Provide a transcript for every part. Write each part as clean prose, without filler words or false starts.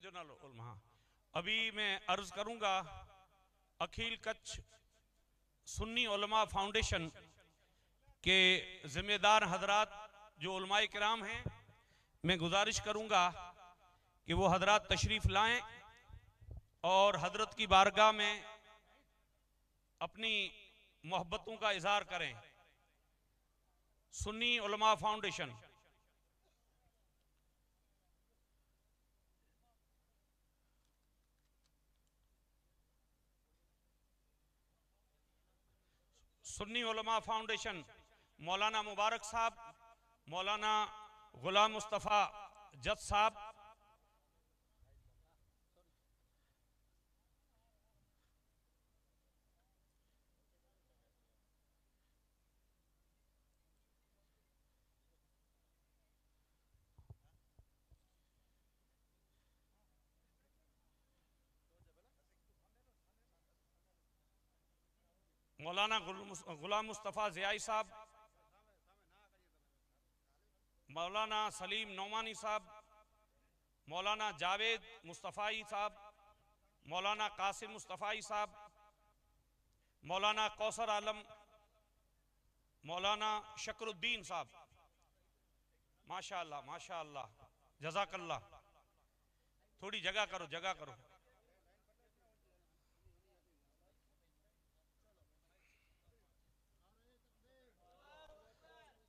Regional उलमा। अभी मैं अर्ज करूंगा अखिल कच्छ सुन्नी उलमा फाउंडेशन के जिम्मेदार हजरात जो उलमा किराम हैं, मैं गुजारिश करूंगा कि वो हजरात तशरीफ लाएं और हजरत की बारगाह में अपनी मोहब्बतों का इजहार करें। सुन्नी उलमा फाउंडेशन सुन्नी उलमा फाउंडेशन मौलाना मुबारक साहब, मौलाना गुलाम मुस्तफ़ा जज साहब, मौलाना गुलाम मुस्तफ़ा ज़ियाई साहब, मौलाना सलीम नौमानी साहब, मौलाना जावेद मुस्तफ़ाई साहब, मौलाना कासिम मुस्तफ़ाई साहब, मौलाना कौसर आलम, मौलाना शकरुद्दीन साहब। माशाअल्लाह माशाअल्लाह, जज़ाकल्लाह। थोड़ी जगह करो, जगह करो।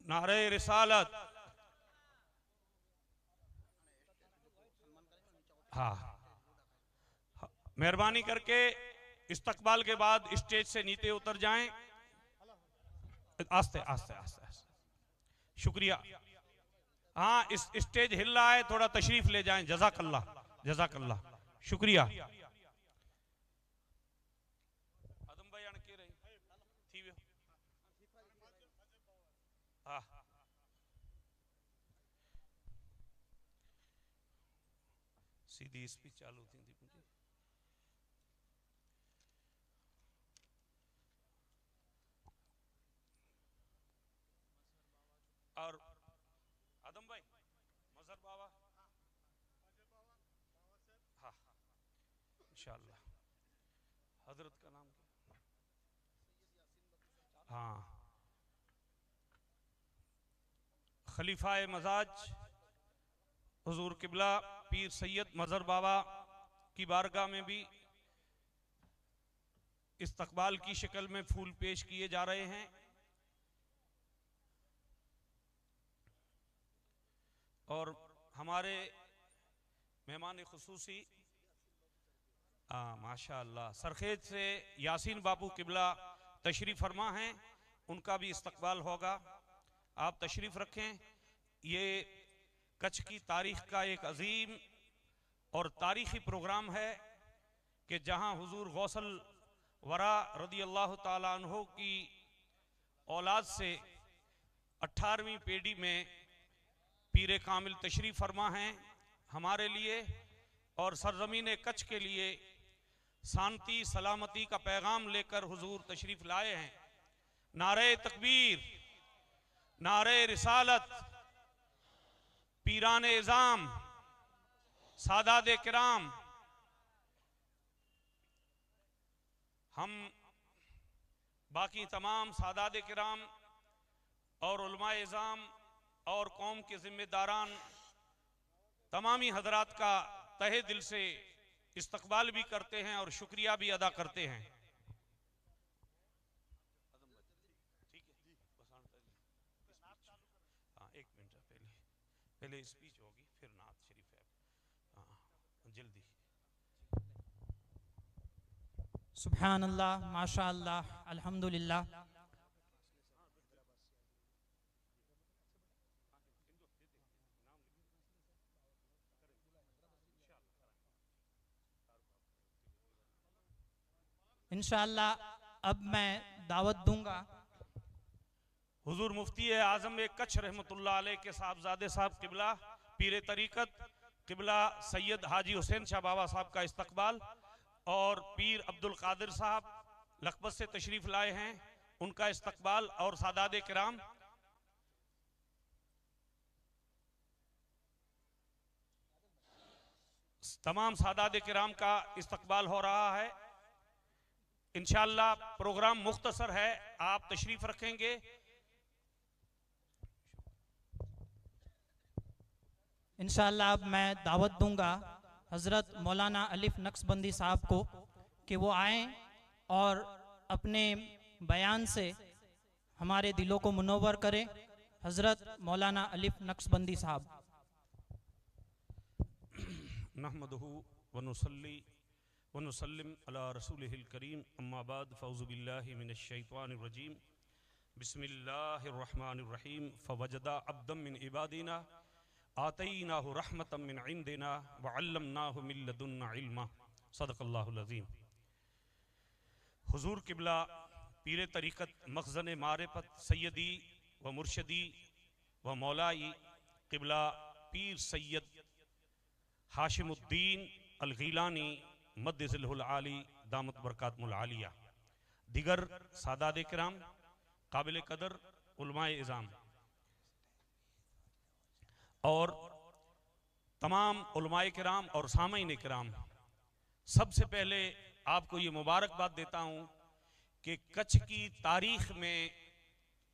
नारे रिसालत। हाँ, मेहरबानी करके इस्तकबाल के बाद स्टेज से नीचे उतर जाएं। आस्ते आस्ते आस्ते आस्ते। शुक्रिया। हाँ, इस स्टेज हिल रहा है, थोड़ा तशरीफ ले जाएं। जज़ाकल्लाह जज़ाकल्लाह, शुक्रिया। आदम भाई अणके रही थी वो। हाँ, सीधी स्पीच चालू थी मुझे। और आदम भाई मजहर बाबा, हाँ इंशाअल्लाह। हजरत का नाम क्या? हाँ, खलीफा मजाज हुजूर किबला पीर सैयद मजहर बाबा की बारगाह में भी इस्तकबाल की शक्ल में फूल पेश किए जा रहे हैं। और हमारे मेहमान खुसूसी माशाअल्लाह सरखेज से यासीन बाबू किबला तशरीफ फरमा हैं, उनका भी इस्तकबाल होगा। आप तशरीफ रखें। ये कच्छ की तारीख का एक अजीम और तारीखी प्रोग्राम है कि जहां हुजूर गौसल वरा रदी अल्लाह ताला अन्हो की औलाद से 18वीं पीढ़ी में पीरे कामिल तशरीफ फरमा हैं हमारे लिए और सरजमीन कच्छ के लिए शांति सलामती का पैगाम लेकर हुजूर तशरीफ लाए हैं। नारे तकबीर, नारे रिसालत, पीराने इज़ाम, सादादे किराम। हम बाकी तमाम सादादे किराम और उलमाए इज़ाम और कौम के जिम्मेदारान तमामी हजरात का तहे दिल से इस्तकबाल भी करते हैं और शुक्रिया भी अदा करते हैं। हाँ, एक मिनट पहले स्पीच होगी, फिर नात शरीफ है। हाँ, जल्दी। सुभान अल्लाह, माशा अल्लाह, अल्हम्दुलिल्लाह। इंशाअल्लाह अब मैं दावत दूंगा हुजूर मुफ्ती आजम कच्छ रहमतुल्लाह अलैह के साहबजादे साहब किबला पीर तरीकत किबला सैयद हाजी हुसैन शाह बाबा साहब का इस्तकबाल और पीर अब्दुल कादिर साहब लखपत से तशरीफ लाए हैं, उनका इस्तकबाल और सादादे किराम। तमाम सादात किराम का इस्तकबाल हो रहा है। इंशाअल्लाह प्रोग्राम मुख्तसर है, आप तशरीफ रखेंगे। इंशाअल्लाह अब मैं दावत दूंगा हज़रत मौलाना अलिफ नक्शबंदी साहब को कि वो आएँ और अपने बयान से हमारे दिलों को मुनव्वर करें। हज़रत मौलाना अलिफ नक्शबंदी साहब। नहमदुहु व नुसल्ली व नुसल्लिम अला रसूलिहिल करीम, अम्मा बाद, फ़ऊज़ु बिल्लाहि मिनश शैतानिर रजीम, बिस्मिल्लाहिर रहमानिर रहीम। फ़वजदा अब्दम मिन इबादिना आतईनाहु रहमतम मिन इंदिना व अल्लमनाहु मिन लदुन्ना इल्मा। सदक़ल्लाहुल अज़ीम। हुजूर किबला पीर तरीक़त मखज़न मारिफत सैयदी व मुर्शदी व मौलाई किबला पीर सैयद हाशिमुद्दीन अल-गीलानी मद्दिज़िलहुल आली दामत बरकातुहुल आलिया, दिगर सादात किराम, काबिल कदर उलमाए इज़ाम और तमाम उलमाए किराम और सामईन किराम, सबसे पहले आपको ये मुबारकबाद देता हूँ कि कच्छ की तारीख में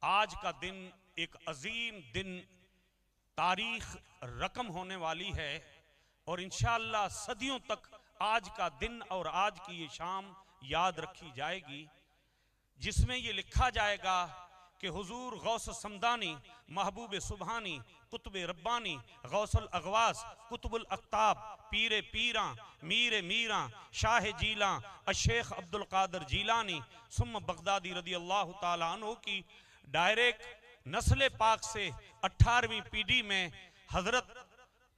आज का दिन एक अजीम दिन, तारीख रकम होने वाली है और इंशाअल्लाह सदियों तक आज का दिन और आज की ये शाम याद रखी जाएगी, जिसमें ये लिखा जाएगा कि हुजूर गौस समदानी, महबूब सुबहानी, कुतुब रब्बानी, गौसल अगवास, कुतुबुल अक्ताब, पीरे पीरा, मीरे मीरा, शाह जीला, अशेख अब्दुल कादर जीलानी सुम्मा बगदादी रदी अल्लाह ताला अन्हु की डायरेक्ट नस्ल पाक से 18वीं पीढ़ी में हजरत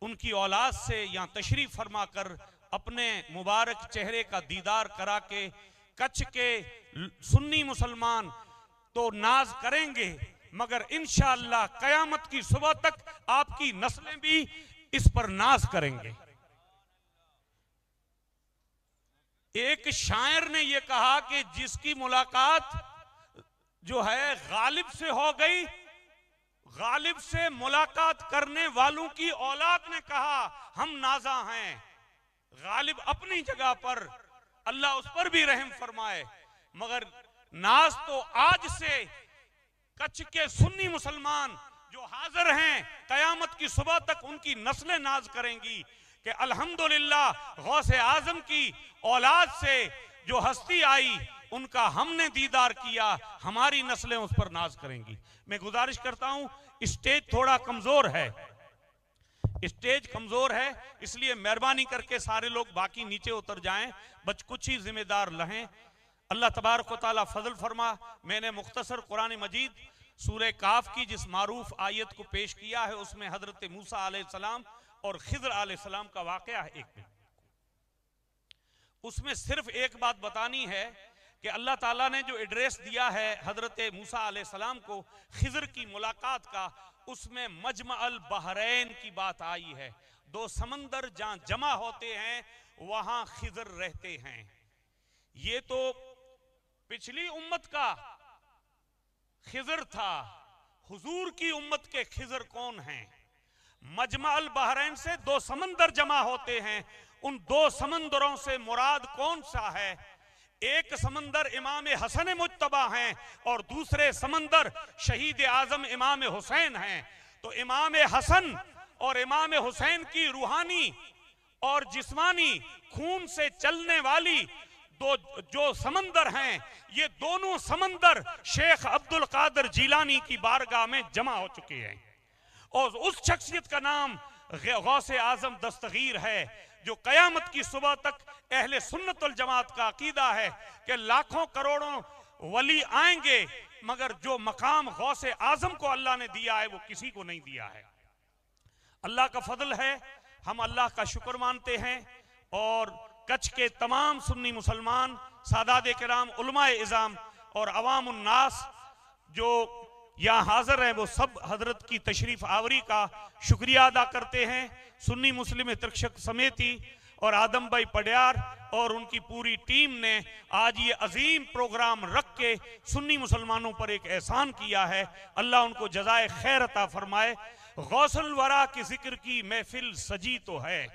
उनकी औलाद से यहाँ तशरीफ फरमा कर अपने मुबारक चेहरे का दीदार करा के कच्छ के सुन्नी मुसलमान तो नाज करेंगे, मगर इंशाअल्लाह कयामत की सुबह तक आपकी नस्लें भी इस पर नाज करेंगे। एक शायर ने यह कहा कि जिसकी मुलाकात जो है गालिब से हो गई, गालिब से मुलाकात करने वालों की औलाद ने कहा हम नाजा हैं। गालिब अपनी जगह पर, अल्लाह उस पर भी रहम फरमाए, मगर नाज तो आज से कच्छ के सुन्नी मुसलमान जो हाजिर हैं कयामत की सुबह तक उनकी नस्लें नाज करेंगी कि अल्हम्दुलिल्लाह गौसे आजम की औलाद से जो हस्ती आई उनका हमने दीदार किया, हमारी नस्लें उस पर नाज करेंगी। मैं गुजारिश करता हूं, स्टेज थोड़ा कमजोर है, स्टेज कमजोर है, इसलिए मेहरबानी करके सारे लोग बाकी नीचे उतर जाएं, बच कुछ ही जिम्मेदार रहें। अल्लाह तबारक व तआला फजल फरमा। मैंने मुख्तसर कुरान मजीद सूरह काफ की जिस मारूफ आयत को पेश किया है उसमें हजरत मूसा अलैहिस्सलाम और खिज़र अलैहिस्सलाम का वाक़या है। एक में उसमें सिर्फ एक बात बतानी है कि अल्लाह ताला ने जो एड्रेस दिया है हजरत मूसा अलैहिस्सलाम को खिज़र की मुलाकात का, उसमें मजमअल बहरैन की बात आई है। दो समंदर जहां जमा होते हैं वहां खिज़र रहते हैं। ये तो पिछली उम्मत का खिज़र था, हुजूर की उम्मत के खिज़र कौन हैं? मजमअल बहरैन से दो समंदर जमा होते हैं, उन दो समंदरों से मुराद कौन सा है? एक समंदर इमाम हसन मुज्तबा हैं और दूसरे समंदर शहीद आजम इमाम हुसैन हैं। तो इमाम हसन और इमाम हुसैन की रूहानी और जिस्मानी खून से चलने वाली दो जो समंदर हैं, ये दोनों समंदर शेख अब्दुल कादर जीलानी की बारगाह में जमा हो चुके हैं और उस शख्सियत का नाम गौसे आजम दस्तगीर है, जो कयामत की सुबह तक अहले सुन्नत वल जमात का अकीदा है कि लाखों करोड़ों वली आएंगे, मगर जो मकाम गौसे आजम को अल्लाह ने दिया है वो किसी को नहीं दिया है। अल्लाह का फजल है, हम अल्लाह का शुक्र मानते हैं और कच्छ के तमाम सुन्नी मुसलमान, सादात किराम, उलमाए इज़ाम और अवाम उन्नास जो यहाँ हाजिर हैं वो सब हजरत की तशरीफ आवरी का शुक्रिया अदा करते हैं। सुन्नी मुस्लिम तृक्षक समेती और आदम भाई पडियार और उनकी पूरी टीम ने आज ये अजीम प्रोग्राम रख के सुन्नी मुसलमानों पर एक एहसान किया है। अल्लाह उनको जज़ाए खैर अता फरमाए। गौसल वरा की जिक्र की महफिल सजी तो है,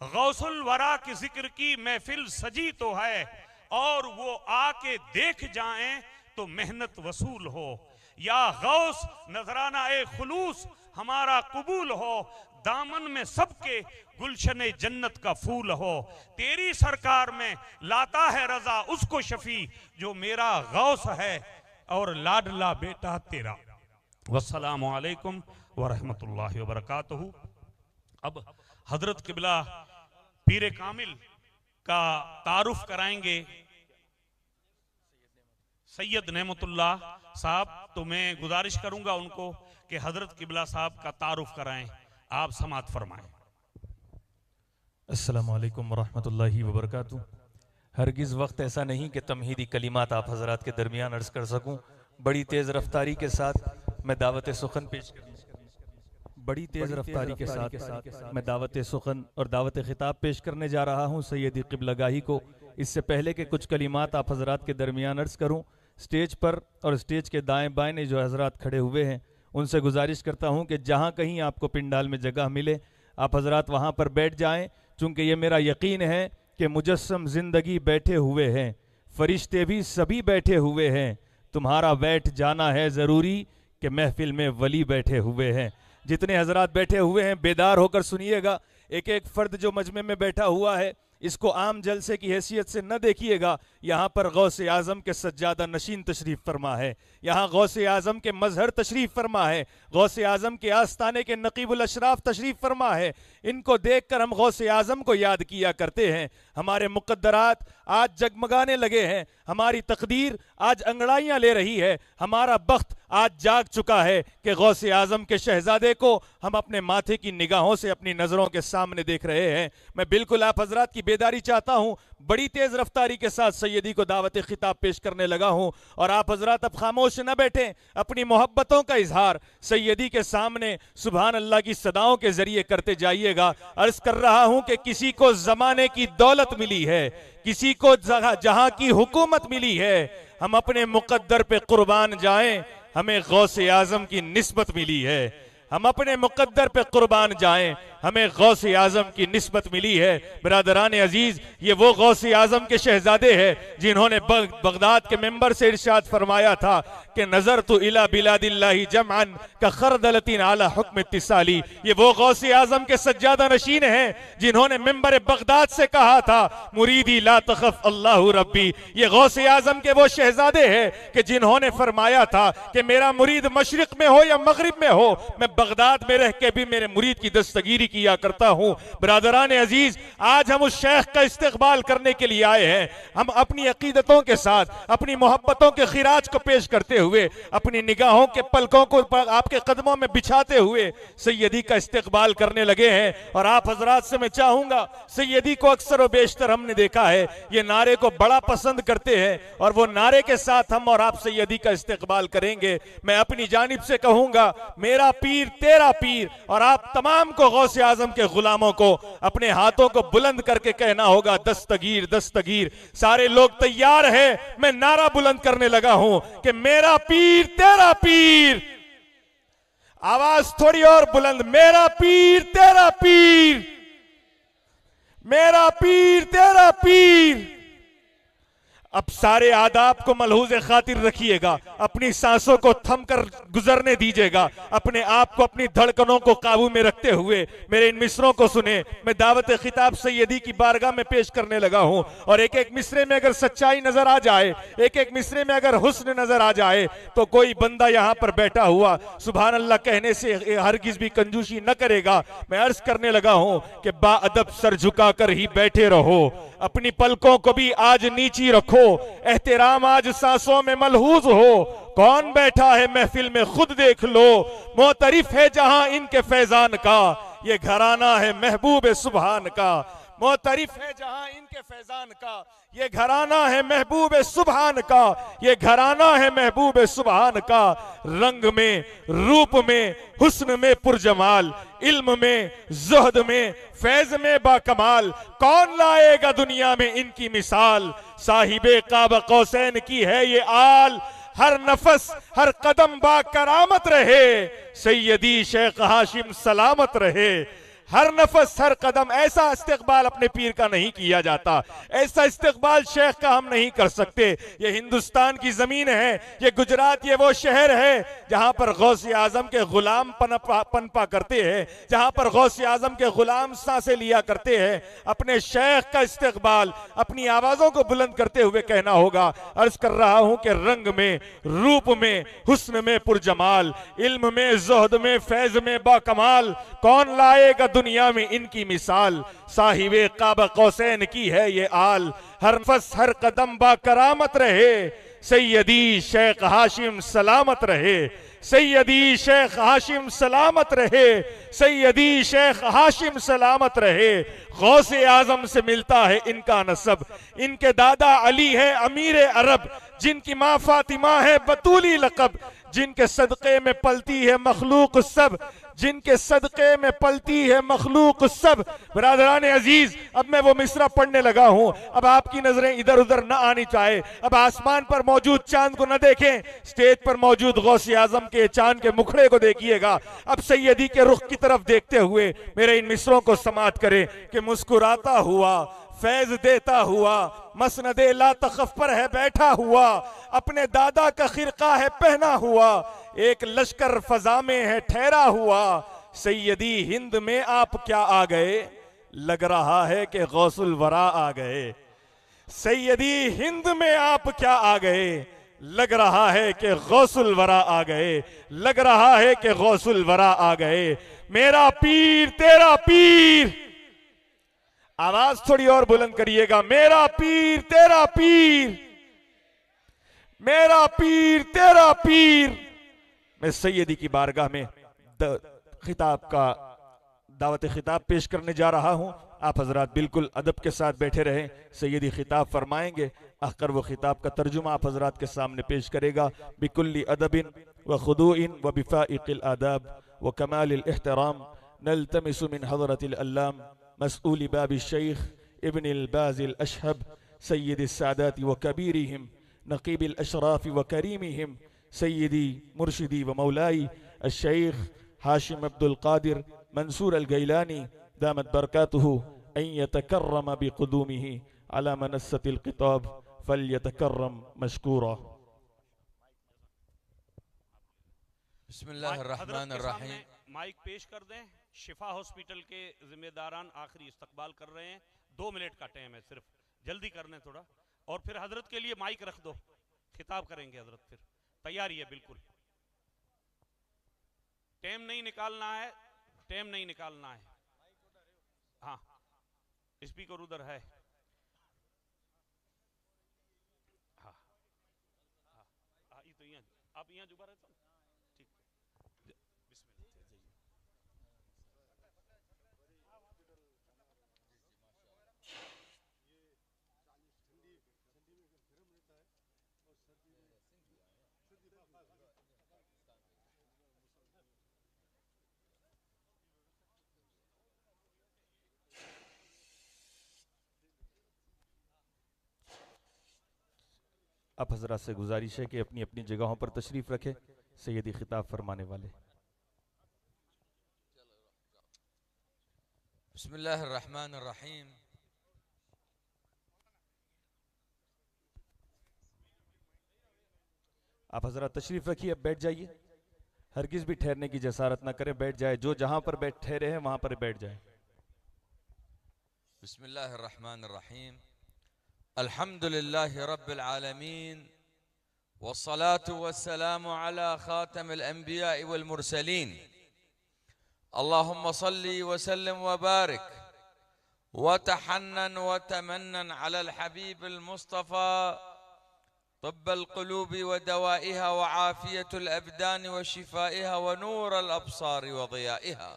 गौसुल वरा की जिक्र की महफिल सजी तो है, और वो आके देख जाएं तो मेहनत वसूल हो। या गौस नजराना ए खुलूस हमारा कबूल हो, दामन में सबके गुलशन जन्नत का फूल हो। तेरी सरकार में लाता है रजा उसको शफी, जो मेरा गौस है और लाडला बेटा तेरा। वस्सलामु अलैकुम वरहमतुल्लाहि वबरकातुहू। अब हजरत किबला पीर कामिल का तारुफ कराएंगे सैयद नेमतुल्लाह साहब। तो मैं गुजारिश करूंगा उनको कि हजरत किबला साहब का तारुफ कराएं। आप समात फरमाएं। अस्सलामु अलैकुम वरहमतुल्लाहि वबरकातुहू। हरगिज़ वक्त ऐसा नहीं कि तमहीदी कलिमात आप हजरात के दरमियान अर्ज कर सकूं। बड़ी तेज़ रफ्तारी के साथ मैं दावत सुखन पेश बड़ी तेज़ रफ्तारी के साथ मैं दावत सुखन और दावत खिताब पेश करने जा रहा हूँ सैयदी क़िबलागाही को। इससे पहले कि कुछ कलिमात आप हजरात के दरमियान अर्ज करूँ, स्टेज पर और स्टेज के दाएं बाएं जो हजरात खड़े हुए हैं उनसे गुजारिश करता हूँ कि जहाँ कहीं आपको पिंडाल में जगह मिले आप हजरात वहाँ पर बैठ जाएं। चूँकि ये मेरा यकीन है कि मुजस्सम ज़िंदगी बैठे हुए हैं, फरिश्ते भी सभी बैठे हुए हैं, तुम्हारा बैठ जाना है ज़रूरी कि महफिल में वली बैठे हुए हैं। जितने हजरात बैठे हुए हैं बेदार होकर सुनिएगा। एक एक फ़र्द जो मजमे में बैठा हुआ है इसको आम जलसे की हैसियत से न देखिएगा। यहाँ पर गौसे आज़म के सज्जादा नशीन तशरीफ़ फरमा है, यहाँ गौसे आज़म के मजहर तशरीफ़ फरमा है, गौसे आज़म के आस्ताने के नकीबुल अशराफ तशरीफ़ फरमा है। इनको देख कर हम गौसे आज़म को याद किया करते हैं। हमारे मुक़द्दरात आज जगमगाने लगे हैं, हमारी तकदीर आज अंगड़ाइयाँ ले रही है, हमारा बख्त आज जाग चुका है कि गौसे आज़म के शहजादे को हम अपने माथे की निगाहों से अपनी नज़रों के सामने देख रहे हैं। मैं बिल्कुल आप हजरात की बेदारी चाहता हूँ। बड़ी तेज़ रफ्तारी के साथ सैयदी को दावत खिताब पेश करने लगा हूँ और आप हजरात अब खामोश न बैठें, अपनी मोहब्बतों का इजहार सैयदी के सामने सुभान अल्लाह की सदाओं के जरिए करते जाइएगा। अर्ज कर रहा हूँ कि किसी को ज़माने की दौलत मिली है, किसी को जहां की हुकूमत मिली है, हम अपने मुकद्दर पे कुर्बान जाएं, हमें गौसे आज़म की निस्बत मिली है। हम अपने मुकद्दर पे कुर्बान जाएं, हमें गौसे आज़म की निस्बत मिली है। बिरादरान अजीज, ये वो गौसे आज़म के शहजादे हैं जिन्होंने बगदाद के मेंबर से इरशाद फरमाया था कि नजर तो इला बिलादिल्लाही जमअन का खरदलतिन आला हुक्म इत्तिसाली। ये वो गौसे आज़म के सज्जादा नशीन हैं जिन्होंने मेंबर बगदाद से कहा था मुरीदी ला तखफ अल्लाहु रब्बी। ये गौसे आज़म के वो शहजादे हैं कि जिन्होंने फरमाया था कि मेरा मुरीद मशरिक में हो या मगरिब में हो, मैं बगदाद में रह के भी मेरे मुरीद की दस्तगीरी किया करता हूं। बिरादरान अजीज, आज हम उस शेख का इस्तेकबाल करने के लिए आए हैं। हम अपनी अकीदतों के साथ अपनी मोहब्बतों के खिराज को पेश करते हुए, अपनी निगाहों के पलकों को आपके कदमों में बिछाते हुए सैयदी का इस्तेकबाल करने लगे हैं। और आप हजरात से मैं चाहूंगा, सैयदी को अक्सर व बेशतर हमने देखा है ये नारे को बड़ा पसंद करते हैं और वो नारे के साथ हम और आप सैयदी का इस्तेकबाल करेंगे। मैं अपनी जानिब से कहूंगा, मेरा पीर तेरा पीर, और आप तमाम को गौसे आज़म के गुलामों को अपने हाथों को बुलंद करके कहना होगा दस्तगीर दस्तगीर। सारे लोग तैयार हैं, मैं नारा बुलंद करने लगा हूं कि मेरा पीर तेरा पीर। आवाज थोड़ी और बुलंद, मेरा पीर तेरा पीर, मेरा पीर तेरा पीर। अब सारे आदाब को मलहूज खातिर रखिएगा, अपनी सांसों को थम कर गुजरने दीजिएगा, अपने आप को अपनी धड़कनों को काबू में रखते हुए मेरे इन मिसरों को सुने। मैं दावत खिताब सैयदी की बारगाह में पेश करने लगा हूं और एक एक मिसरे में अगर सच्चाई नजर आ जाए, एक एक मिसरे में अगर हुस्न नजर आ जाए, तो कोई बंदा यहां पर बैठा हुआ सुभान अल्लाह कहने से हरगिज भी कंजूसी न करेगा। मैं अर्ज करने लगा हूं कि बाअदब सर झुकाकर ही बैठे रहो, अपनी पलकों को भी आज नीची रखो, एहतराम आज सांसों में मलहूज हो। कौन बैठा है महफिल में खुद देख लो, मोतरिफ है जहां इनके फैजान का, ये घराना है महबूब सुभान का। मोतरिफ है जहां इनके फैजान का, ये घराना है महबूब सुभान का, ये घराना है महबूब सुभान का। रंग में, रूप में, हुस्न में पुरजमाल, इल्म में, ज़ुहद में, फैज में बाकमाल, कौन लाएगा दुनिया में इनकी मिसाल। साहिबे काब कौसैन की है ये आल, हर नफस हर कदम बा करामत रहे, सैयदी शेख हाशिम सलामत रहे। हर नफस हर कदम ऐसा इस्तकबाल अपने पीर का नहीं किया जाता, ऐसा इस्तकबाल शेख का हम नहीं कर सकते। ये हिंदुस्तान की जमीन है, ये गुजरात, ये वो शहर है जहां पर गौसे आजम के गुलाम पनपा करते हैं, जहां पर गौसे आजम के गुलाम सांसें लिया करते हैं। अपने शेख का इस्तकबाल अपनी आवाजों को बुलंद करते हुए कहना होगा। अर्ज कर रहा हूं कि रंग में, रूप में, हुस्न में पुरजमाल, इल्म में, ज़ुहद में, फैज में बाकमाल, कौन लाएगा दुनिया में इनकी मिसाल। साहिबे काबा कौसैन की है ये आल, हर नफस हर कदम बा करामत रहे। सैयदी शेख हाशिम सलामत रहे, सैयदी शेख हाशिम सलामत रहे, सैयदी शेख हाशिम सलामत रहे। गौसे आजम से मिलता है इनका नसब, इनके दादा अली है अमीर अरब, जिनकी माँ फातिमा है बतूली लकब, जिनके सदक़े में पलती है मखलूक सब, जिनके सदक़े में पलती है मखलूक सब। बरादरान अजीज, अब मैं वो मिसरा पढ़ने लगा हूं। अब आपकी नजरें इधर उधर न आनी चाहे, अब आसमान पर मौजूद चांद को न देखें, स्टेज पर मौजूद गौसे आजम के चांद के मुखड़े को देखिएगा। अब सैयदी के रुख की तरफ देखते हुए मेरे इन मिसरों को समाअत करें कि मुस्कुराता हुआ, फैज देता हुआ, मसनदे ला तखफ पर है बैठा हुआ, अपने दादा का खिरका है पहना हुआ, एक लश्कर फजा में है ठहरा हुआ। सैयदी हिंद में आप क्या आ गए, लग रहा है कि गौसुल वरा आ गए। सैयदी हिंद में आप क्या आ गए, लग रहा है कि गौसुल वरा आ गए, लग रहा है कि गौसुल वरा आ गए। मेरा पीर तेरा पीर, आवाज थोड़ी और बुलंद करिएगा। मेरा पीर तेरा पीर, मेरा पीर तेरा पीर। मैं सैयदी की बारगाह में खिताब का दावत खिताब पेश करने जा रहा हूं। आप हजरात बिल्कुल अदब के साथ बैठे रहें। सैयदी खिताब फरमाएंगे, आखिर वो खिताब का तर्जुमा आप हजरात के सामने पेश करेगा। बिकुल्ली अदबिन व खुदूइन व बिफाइकिल आदाब व कमालिल इहतराम नल्तमिसु मिन हज़रतिल अल्लाम मसऊल बाब शेख इब्न बाज़िल अशहब सैयद सादात व कबीरिहिम नकीब अशराफ व करीमिहिम सैयदी मुर्शिदी व मौलाई शेख हाशिम अब्दुल कादिर मंसूर अल गैलानी दामत बरकातुहु अन यतकर्रम बिक़ुदूमिही अला मनस्सतिल क़िताब फल्यतकर्रम मशकूरा। बिस्मिल्लाहिर्रहमानिर्रहीम। माइक पेश कर दें। शिफा हॉस्पिटल के जिम्मेदारान आखिरी इस्तकबाल कर रहे हैं। 2 मिनट का टाइम है, सिर्फ जल्दी करने थोड़ा। और फिर हजरत के लिए माइक रख दो, खिताब करेंगे हजरत। फिर तैयारी है बिल्कुल, टाइम नहीं निकालना है, टाइम नहीं निकालना है। हाँ, स्पीकर उधर है। हाँ हाँ हाँ, ये तो यहाँ आप यहाँ जुबा रहते हो, ठीक है। आप हजरात से गुजारिश है कि अपनी अपनी जगहों पर तशरीफ रखें। सैयदी खिताब फरमाने वाले। बिस्मिल्लाहिर्रहमानिर्रहीम। आप हजरात तशरीफ रखिए, अब बैठ जाइए। हरगिज भी ठहरने की जसारत ना करें, बैठ जाए। जो जहां पर बैठ ठहरे हैं वहां पर बैठ जाए। बिस्मिल्लाहिर्रहमानिर्रहीम। अल्हम्दुलिल्लाहि रब्बिल आलमीन वस्सलातु वस्सलामु अला खातमिल अंबिया'i वल मुरसलीन। अल्लाहुम्मा सल्ली व सल्लिम व बारिक व तहन्नन व तमन्नन अलल हबीबिल मुस्तफा तब्बल क़ुलूबि व दवाइहा व आफियतुल अबदान व शिफाइहा व नूरल अब्सार व ज़ियाइहा।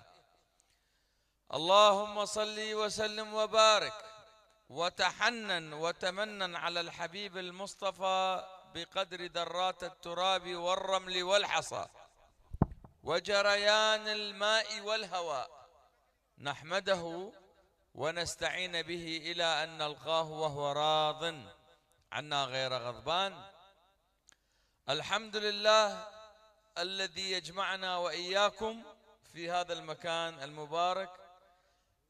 अल्लाहुम्मा सल्ली व सल्लिम व बारिक व तहन्नन व तमन्नन अलल हबीबिल मुस्तफा बिक़द्रि दर्रात तुराबि वर्रमलि वल हसा व जरयानिल माइ वल हवा नहमदहु व नस्तईन बिही इला अन नल्क़ाहु व हुवा राज़िन अन्ना गैर ग़ज़बान। अल्हम्दुलिल्लाह अल्लज़ी यजमअना व इय्याकुम फ़ी हाज़ल मकान अल मुबारक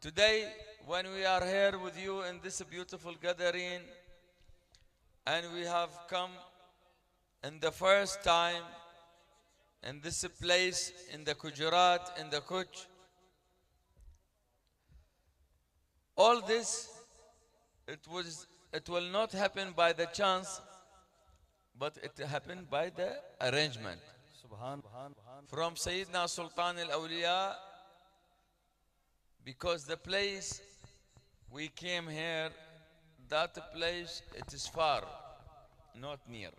Today when we are here with you in this beautiful gathering, and we have come in the first time in this place in the Gujarat, in the Kutch, all this, it will not happen by the chance, but it happened by the arrangement from Sayyidina Sultan al-Awliya, because the place we came here, that place, it is far, not near.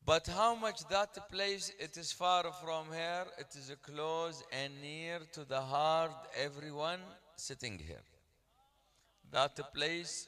But how much that place, it is far from here, it is close and near to the heart, everyone sitting here. That place,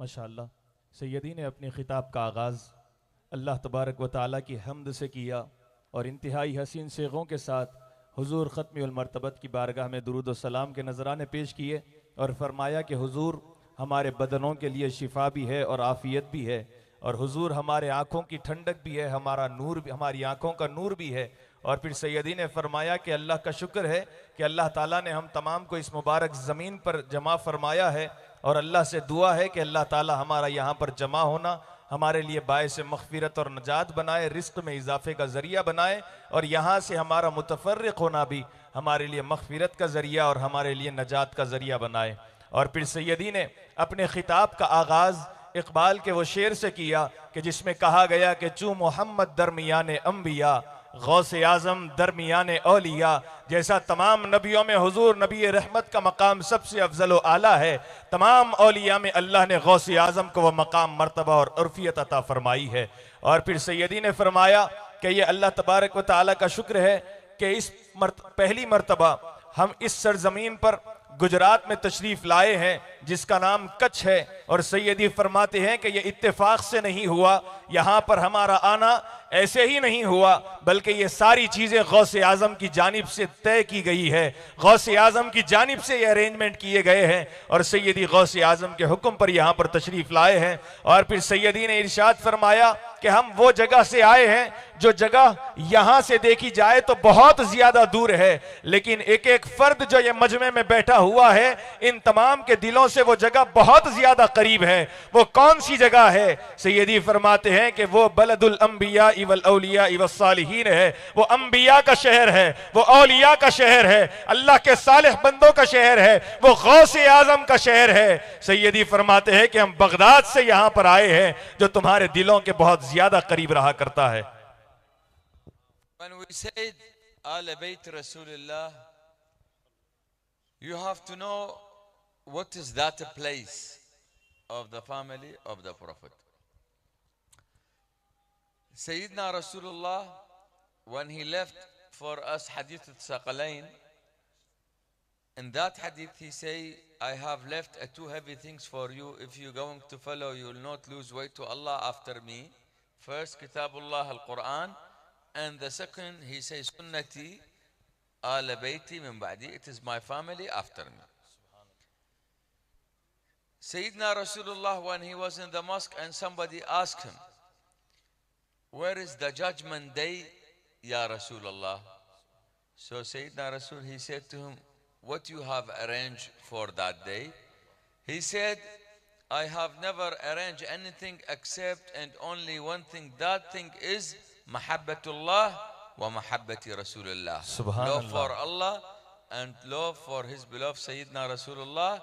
माशाअल्लाह। सैयदी ने अपने खिताब का आगाज़ अल्लाह तबारक व तआला की हम्द से किया और इंतहाई हसीन सेगों के साथ हुजूर ख़त्मुल मरतबत की बारगाह में दुरूद व सलाम के नजराने पेश किए और फरमाया कि हुजूर हमारे बदनों के लिए शिफा भी है और आफियत भी है, और हुजूर हमारे आँखों की ठंडक भी है, हमारा नूर भी, हमारी आँखों का नूर भी है। और फिर सैयदी ने फरमाया कि अल्लाह का शुक्र है कि अल्लाह ताला ने हम तमाम को इस मुबारक ज़मीन पर जमा फरमाया है, और अल्लाह से दुआ है कि अल्लाह ताला हमारा यहाँ पर जमा होना हमारे लिए बायस मग़फ़िरत और नजात बनाए, रिज़्क़ में इजाफ़े का ज़रिया बनाए, और यहाँ से हमारा मुतफ़र्रिक़ होना भी हमारे लिए मग़फ़िरत का ज़रिया और हमारे लिए नजात का ज़रिया बनाए। और फिर सैयदी ने अपने खिताब का आगाज़ इक़बाल के वो शेर से किया कि जिसमें कहा गया कि चू मोहम्मद दरमियान अम्बिया, गौसे आज़म दरमियान औलिया। जैसा तमाम नबियों में हुजूर नबी रहमत का मकाम सबसे अफजल व आला है, तमाम औलिया में अल्लाह ने गौसे आज़म को वह मकाम, मर्तबा और उर्फियत अता फरमाई है। और फिर सैयदी ने फरमाया कि ये अल्लाह तबारक व तआला का शुक्र है कि इस पहली मर्तबा हम इस सरजमीन पर गुजरात में तशरीफ लाए हैं जिसका नाम कच्छ है। और सैयदी फरमाते हैं कि यह इत्तेफाक से नहीं हुआ, यहाँ पर हमारा आना ऐसे ही नहीं हुआ, बल्कि ये सारी चीज़ें गौसे आज़म की जानिब से तय की गई है, गौसे आज़म की जानिब से ये अरेंजमेंट किए गए हैं, और सैयदी गौसे आज़म के हुक्म पर यहाँ पर तशरीफ़ लाए हैं। और फिर सैयदी ने इरशाद फरमाया कि हम वो जगह से आए हैं जो जगह यहाँ से देखी जाए तो बहुत ज़्यादा दूर है, लेकिन एक एक फ़र्द जो ये मजमे में बैठा हुआ है, इन तमाम के दिलों से वो जगह बहुत ज़्यादा करीब है। वो कौन सी जगह है? सैयदी फरमाते हैं कि वो बलदुल अंबिया वल औलिया वस्सालिहीन है, वो अंबिया का शहर है, वो औलिया का शहर है, अल्लाह के सालिह बंदों का शहर है, वो गौसे आज़म का शहर है। सैयदी फरमाते हैं कि हम बगदाद से यहाँ पर आए हैं जो तुम्हारे दिलों के बहुत ज्यादा करीब रहा करता है। When we say Ahl Bayt Rasulullah, you have to know what is that place of the family of the Prophet. Sayyidina Rasulullah, when he left for us Hadith al-Thaqalain, in that hadith he say, I have left two heavy things for you. If you're going to follow, you will not lose way to Allah after me. First, Kitabullah al-Quran, and the second, he says, Sunnati ala bayti min ba'di. It is my family after me. Sayyidina Rasulullah, when he was in the mosque and somebody asked him, where is the judgment day, Ya Rasulullah? So Sayyidina Rasul, he said to him, what you have arranged for that day? He said, I have never arranged anything except and only one thing. That thing is Mahabbatullah wa Mahabbati Rasulullah. Love for Allah and love for his beloved Sayyidina Rasulullah.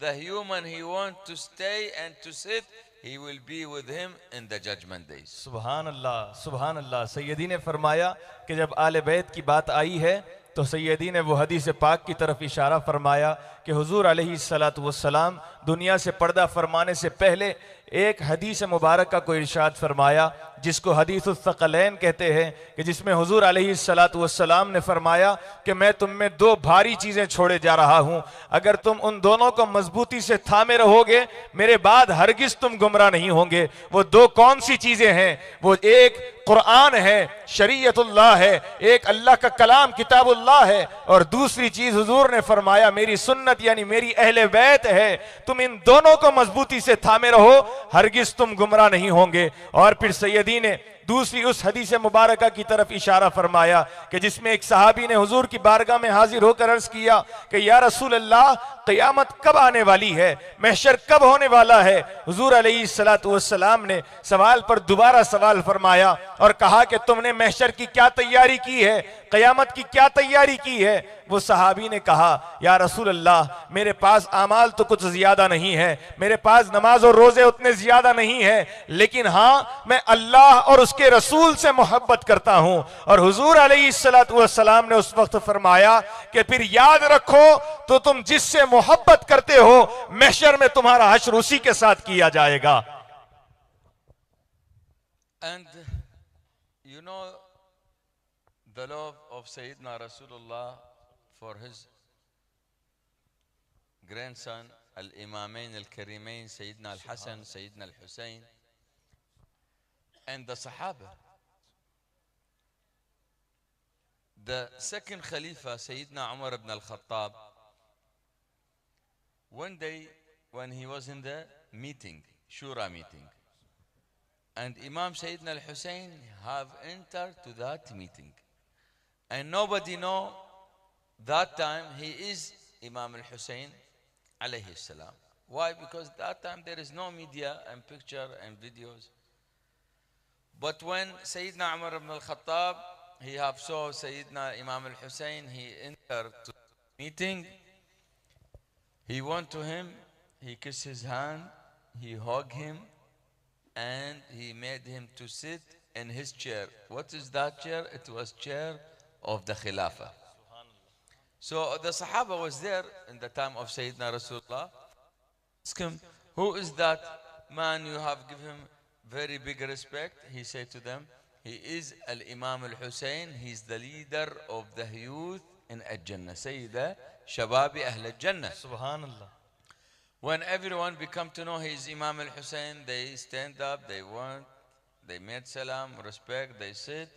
the human, he want to stay and to sit he will be with him in the judgment days. सुभान अल्लाह, सुभान अल्लाह। सैयदी ने फरमाया कि जब आले बैत की बात आई है तो सैयदी ने वो हदीस पाक की तरफ इशारा फरमाया कि हुजूर अलैहिस्सलातु वस्सलाम दुनिया से पर्दा फरमाने से पहले एक हदीस मुबारक का कोई इरशाद फरमाया जिसको हदीसुस सकलैन कहते हैं, कि जिसमें हुजूर अलैहिस्सलातु वस्सलाम ने फरमाया कि मैं तुम में दो भारी चीजें छोड़े जा रहा हूं, अगर तुम उन दोनों को मजबूती से थामे रहोगे मेरे बाद हरगिज तुम गुमराह नहीं होंगे। वो दो कौन सी चीजें हैं? वो एक कुरान है, शरीयतुल्लाह है, एक अल्लाह का कलाम किताबुल्लाह है, और दूसरी चीज हुजूर ने फरमाया मेरी सुन्नत यानी मेरी अहले बैत है। तुम इन दोनों को मजबूती से थामे रहो, हरगिज तुम गुमराह नहीं होंगे। और फिर सैयदी ने दूसरी उस हदीस मुबारका की तरफ इशारा फरमाया कि जिसमें एक सहाबी ने हुजूर की बारगाह में हाजिर होकर अर्ज किया कि या रसूल अल्लाह, क़यामत कब आने वाली है, महशर कब होने वाला है? हुजूर अलैहिस्सलातु वस्सलाम ने सवाल पर दोबारा सवाल फरमाया और कहा कि तुमने महशर की क्या तैयारी की है, क़यामत की क्या तैयारी की है? वो सहाबी ने कहा या रसूल अल्लाह, मेरे पास आमाल तो कुछ ज्यादा नहीं है, मेरे पास नमाज और रोजे उतने ज्यादा नहीं है, लेकिन हाँ मैं अल्लाह और उसके रसूल से मोहब्बत करता हूं। और हुजूर अलैहिस्सलातु वस्सलाम ने उस वक्त फरमाया कि फिर याद रखो तो तुम जिससे मोहब्बत करते हो महशर में तुम्हारा हश्र उसी के साथ किया जाएगा। And you know the love of Sayyidina Rasulullah for his grandson Al-Imamain Al-Karimain, Sayyidina Al-Hasan, Sayyidina Al-Husayn, and the Sahaba. The second Khalifa, Sayyidina Umar ibn Al-Khattab, one day when he was in the meeting, Shura meeting, and Imam Sayyidina Al-Husayn have entered to that meeting, and nobody know that time he is Imam Al-Husayn alayhi salam. Why? Because that time there is no media and picture and videos. But when Sayyidina Umar ibn Al-Khattab, he have saw Sayyidina Imam Al-Husayn, he entered to the meeting, he went to him, he kissed his hand, he hugged him, and he made him to sit in his chair. What is that chair? It was chair of the Khilafah. So the Sahaba was there in the time of Sayyidina Rasulullah. Ask him, who is that man you have given him very big respect? He said to them, he is Al-Imam Al-Husayn. He's the leader of the youth in Al-Jannah. Sayyida Shababi Ahl Al-Jannah. Subhanallah. When everyone become to know he is Imam Al-Husayn, they stand up, they made salam, respect, they sit.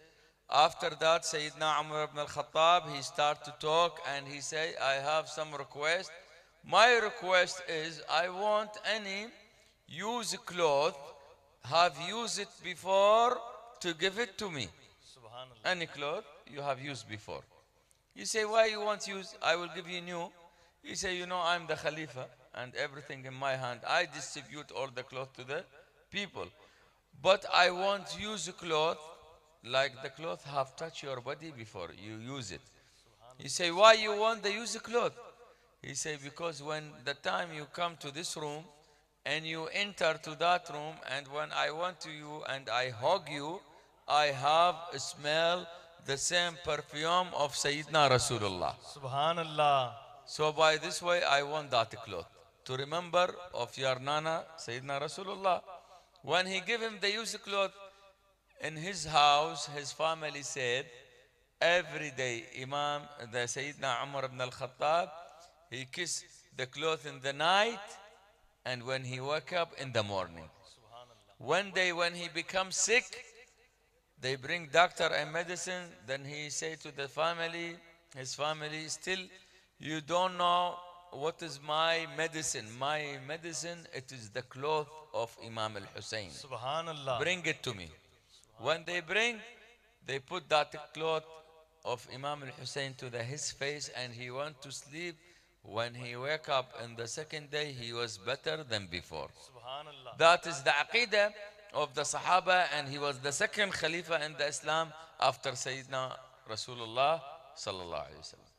After that, Sayyidina Umar ibn Al-Khattab, he start to talk and he say, I have some request. My request is, I want any used cloth, have used it before, to give it to me. Any cloth you have used before. You say, why you want use? I will give you new. You say, you know, I'm the Khalifa and everything in my hand. I distribute all the cloth to the people. But I want use cloth like the cloth have touched your body before you use it. You say, why you want the used cloth? He say, because when the time you come to this room and you enter to that room, and when I want to you and I hug you, I have a smell the same perfume of Sayyidina Rasulullah. Subhanallah. So by this way I want that cloth to remember of your Nana Sayyidina Rasulullah. When he gave him the used cloth in his house, his family said, every day Imam, the Sayyidina Umar ibn Al-Khattab, he kissed the cloth in the night and when he woke up in the morning. One day when he becomes sick, they bring doctor and medicine, then he say to the family, his family, still you don't know what is my medicine. My medicine, it is the cloth of Imam Al-Husayn. Subhanallah. Bring it to me. When they bring, they put that cloth of Imam Al-Husayn to his face and he went to sleep. When he woke up in the second day, he was better than before. Subhanallah. That is the aqidah of the Sahaba, and he was the second Khalifa in the Islam after Sayyidina Rasulullah sallallahu alaihi wasallam.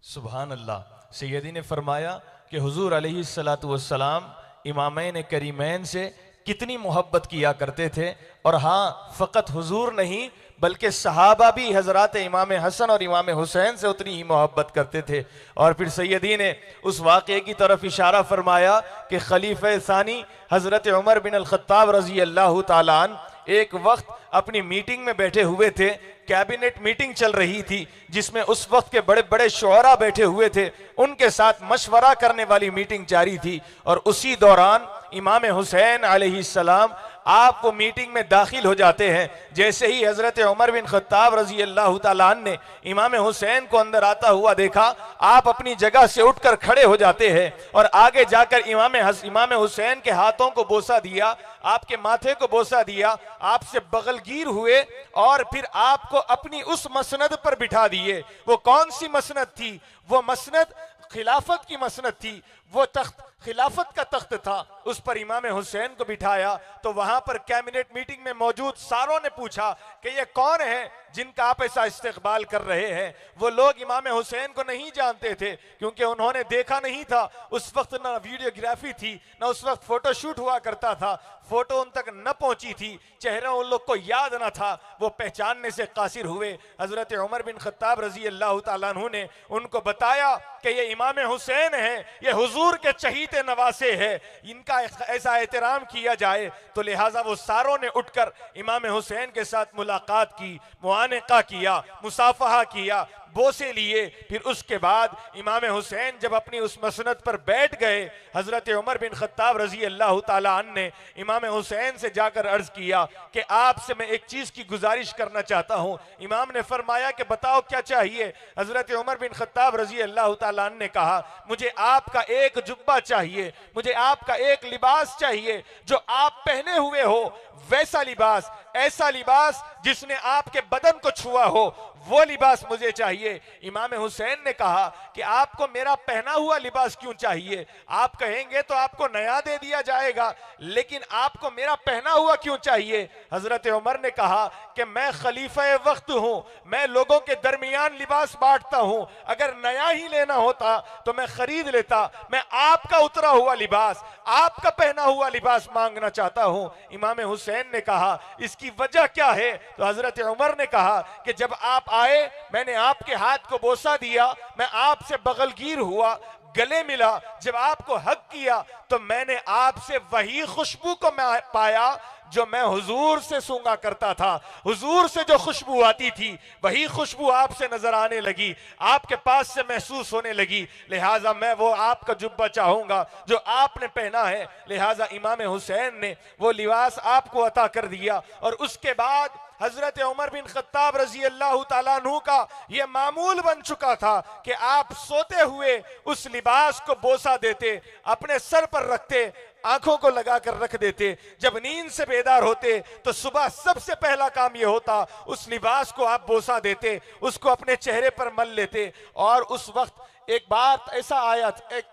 सुबहानल्लाह। सैयदी ने फरमाया कि हुजूर अलैहिस्सलातु वस्सलाम इमामैन करीमैन से कितनी मोहब्बत किया करते थे। और हाँ, फ़कत हुजूर नहीं बल्कि सहाबा भी हज़रात इमाम हसन और इमाम हुसैन से उतनी ही मोहब्बत करते थे। और फिर सैयदी ने उस वाक़े की तरफ इशारा फरमाया कि खलीफा सानी हज़रत उमर बिन अल-खत्ताब रज़ी अल्लाह ताला अन्हु एक वक्त अपनी मीटिंग में बैठे हुए थे, कैबिनेट मीटिंग चल रही थी जिसमें उस वक्त के बड़े बड़े शुअरा बैठे हुए थे, उनके साथ मशवरा करने वाली मीटिंग जारी थी। और उसी दौरान इमाम हुसैन अलैहिस्सलाम आप वो मीटिंग में दाखिल हो जाते हैं। जैसे ही हजरत उमर बिन खत्ताब रजी अल्लाह ताला अन्हु ने इमाम हुसैन को अंदर आता हुआ देखा, आप अपनी जगह से उठकर खड़े हो जाते हैं और आगे जाकर इमाम हुसैन के हाथों को बोसा दिया, आपके माथे को बोसा दिया, आपसे बगलगीर हुए और फिर आपको अपनी उस मसनद पर बिठा दिए। वो कौन सी मसनद थी? वो मसनद खिलाफत की मसनद थी, वो तख्त खिलाफत का तख्त था, उस पर इमाम हुसैन को बिठाया। तो वहां पर कैबिनेट मीटिंग में मौजूद सारों ने पूछा कि ये कौन है जिनका आप ऐसा इस्तेकबाल कर रहे हैं? वो लोग इमाम हुसैन को नहीं जानते थे क्योंकि उन्होंने देखा नहीं था। उस वक्त ना वीडियोग्राफी थी, ना उस वक्त फोटोशूट हुआ करता था, फोटो उन तक न पहुंची थी, चेहरा उन लोग को याद ना था, वो पहचानने से कासिर हुए। हजरत उमर बिन खत्ताब रजी अल्लाह ताला अन्हु ने उनको बताया कि ये इमाम हुसैन है, ये हुजूर के चहीते नवासे है, इनका ऐसा एहतराम किया जाए। तो लिहाजा वो सारों ने उठकर इमाम हुसैन के साथ मुलाकात की, मुआनका किया, मुसाफहा किया, बोसे लिए। फिर उसके बाद इमाम हुसैन जब अपनी उस मसनद पर बैठ गए, हजरत उमर बिन खत्ताब रजी अल्लाह ताला अन्हु ने इमाम हुसैन से जाकर अर्ज किया कि आपसे मैं एक चीज की गुजारिश करना चाहता हूं। इमाम ने फरमाया कि बताओ क्या चाहिए? हजरत उमर बिन खत्ताब रजी अल्लाह ताला अन्हु ने कहा, मुझे आपका एक जुब्बा चाहिए, मुझे आपका एक लिबास चाहिए जो आप पहने हुए हो, वैसा लिबास, ऐसा लिबास जिसने आपके बदन को छुआ हो, वो लिबास मुझे चाहिए। इमाम हुसैन ने कहा कि आपको मेरा पहना हुआ लिबास क्यों चाहिए? आप कहेंगे तो आपको नया दे दिया जाएगा, लेकिन आपको मेरा पहना हुआ क्यों चाहिए? हजरत उमर ने कहा कि मैं खलीफा वक्त हूं, मैं लोगों के दरमियान लिबास बांटता हूं, अगर नया ही लेना होता तो मैं खरीद लेता, मैं आपका उतरा हुआ लिबास, आपका पहना हुआ लिबास मांगना चाहता हूं। इमाम हुसैन ने कहा इसकी वजह क्या है? तो हजरत उमर ने कहा कि जब आप आए, मैंने आपके हाथ को बोसा दिया, मैं आपसे बगलगीर हुआ, गले मिला, जब आपको हक किया तो मैंने आपसे वही खुशबू को मैं पाया जो मैं हुजूर से सूंघा करता था। हुजूर से जो खुशबू आती थी वही खुशबू आपसे नजर आने लगी, आपके पास से महसूस होने लगी। लिहाजा मैं वो आपका जुब्बा चाहूंगा जो आपने पहना है। लिहाजा इमाम हुसैन ने वो लिबास आपको अता कर दिया। और उसके बाद हजरत उमर बिन खत्ताब रजी अल्लाह ताला अन्हु का यह मामूल बन चुका था कि आप सोते हुए उस लिबास को बोसा देते, अपने सर पर रखते, आंखों को लगाकर रख देते। जब नींद से बेदार होते तो सुबह सबसे पहला काम यह होता, उस लिबास को आप बोसा देते, उसको अपने चेहरे पर मल लेते। और उस वक्त एक बात ऐसा आया,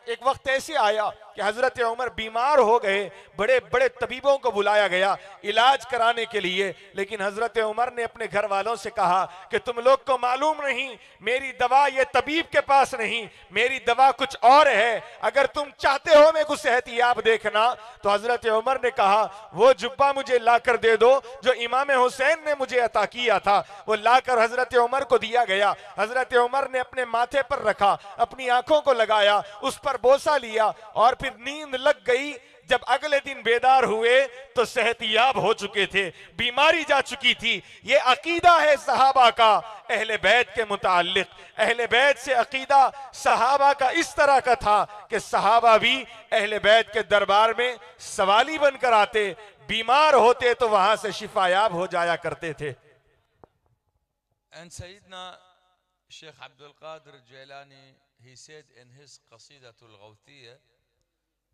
एक वक्त ऐसे आया कि हजरत उमर बीमार हो गए, बड़े बड़े तबीबों को बुलाया गया इलाज कराने के लिए, लेकिन हजरत उमर ने अपने घर वालों से कहा कि तुम लोग को मालूम नहीं, मेरी दवा ये तबीब के पास नहीं, मेरी दवा कुछ और है, अगर तुम चाहते हो मेरे को सेहतियाब देखना। तो हजरत उमर ने कहा वो जुब्बा मुझे लाकर दे दो जो इमाम हुसैन ने मुझे अता किया था। वो लाकर हजरत उमर को दिया गया। हजरत उमर ने अपने माथे पर रखा, अपनी आंखों को लगाया, उस पर बोसा लिया और फिर नींद लग गई। जब अगले दिन बेदार हुए तो सेहतियाब हो चुके थे, बीमारी जा चुकी थी। ये अकीदा है सहाबा का अहले बैत के मुताल्लिक। अहले बैत से अकीदा सहाबा का इस तरह का था कि सहाबा भी अहले बैत के दरबार में सवाली बनकर आते, बीमार होते तो वहां से शिफायाब हो जाया करते थे। And Sayyidina Sheikh Abdul Qadir Jilani, he said in his Qasidatul Ghawthiyya,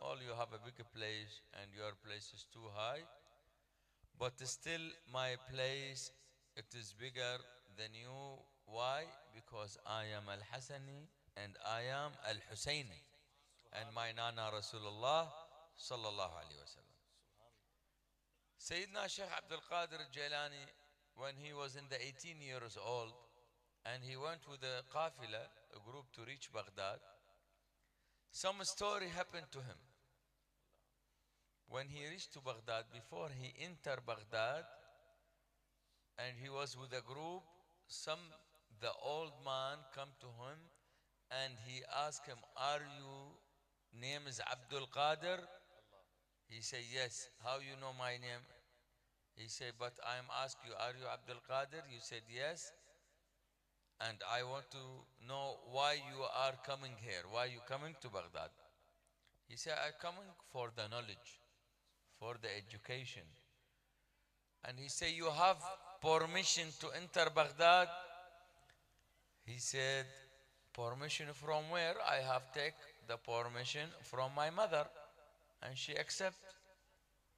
All you have a big place and your place is too high, but still my place, it is bigger than you. Why? Because I am Al-Hasani and I am Al-Husayni and my Nana Rasulullah sallallahu alayhi wa sallam. Sayyidina Sheikh Abdul Qadir Jilani, when he was in the 18 years old, and he went with a qafila, a group, to reach Baghdad. Some story happened to him. When he reached to Baghdad, before he entered Baghdad, and he was with a group, the old man come to him and he asked him, "Are you name is Abdul Qadir?" He said, "Yes." "How you know my name?" He said, "But I am asking you, are you Abdul Qadir?" You said, "Yes." "And I want to know why you are coming here. Why you coming to Baghdad?" He said, "I'm coming for the knowledge, for the education." And he said, "You have permission to enter Baghdad?" He said, "Permission from where?" "I have taken the permission from my mother and she accept.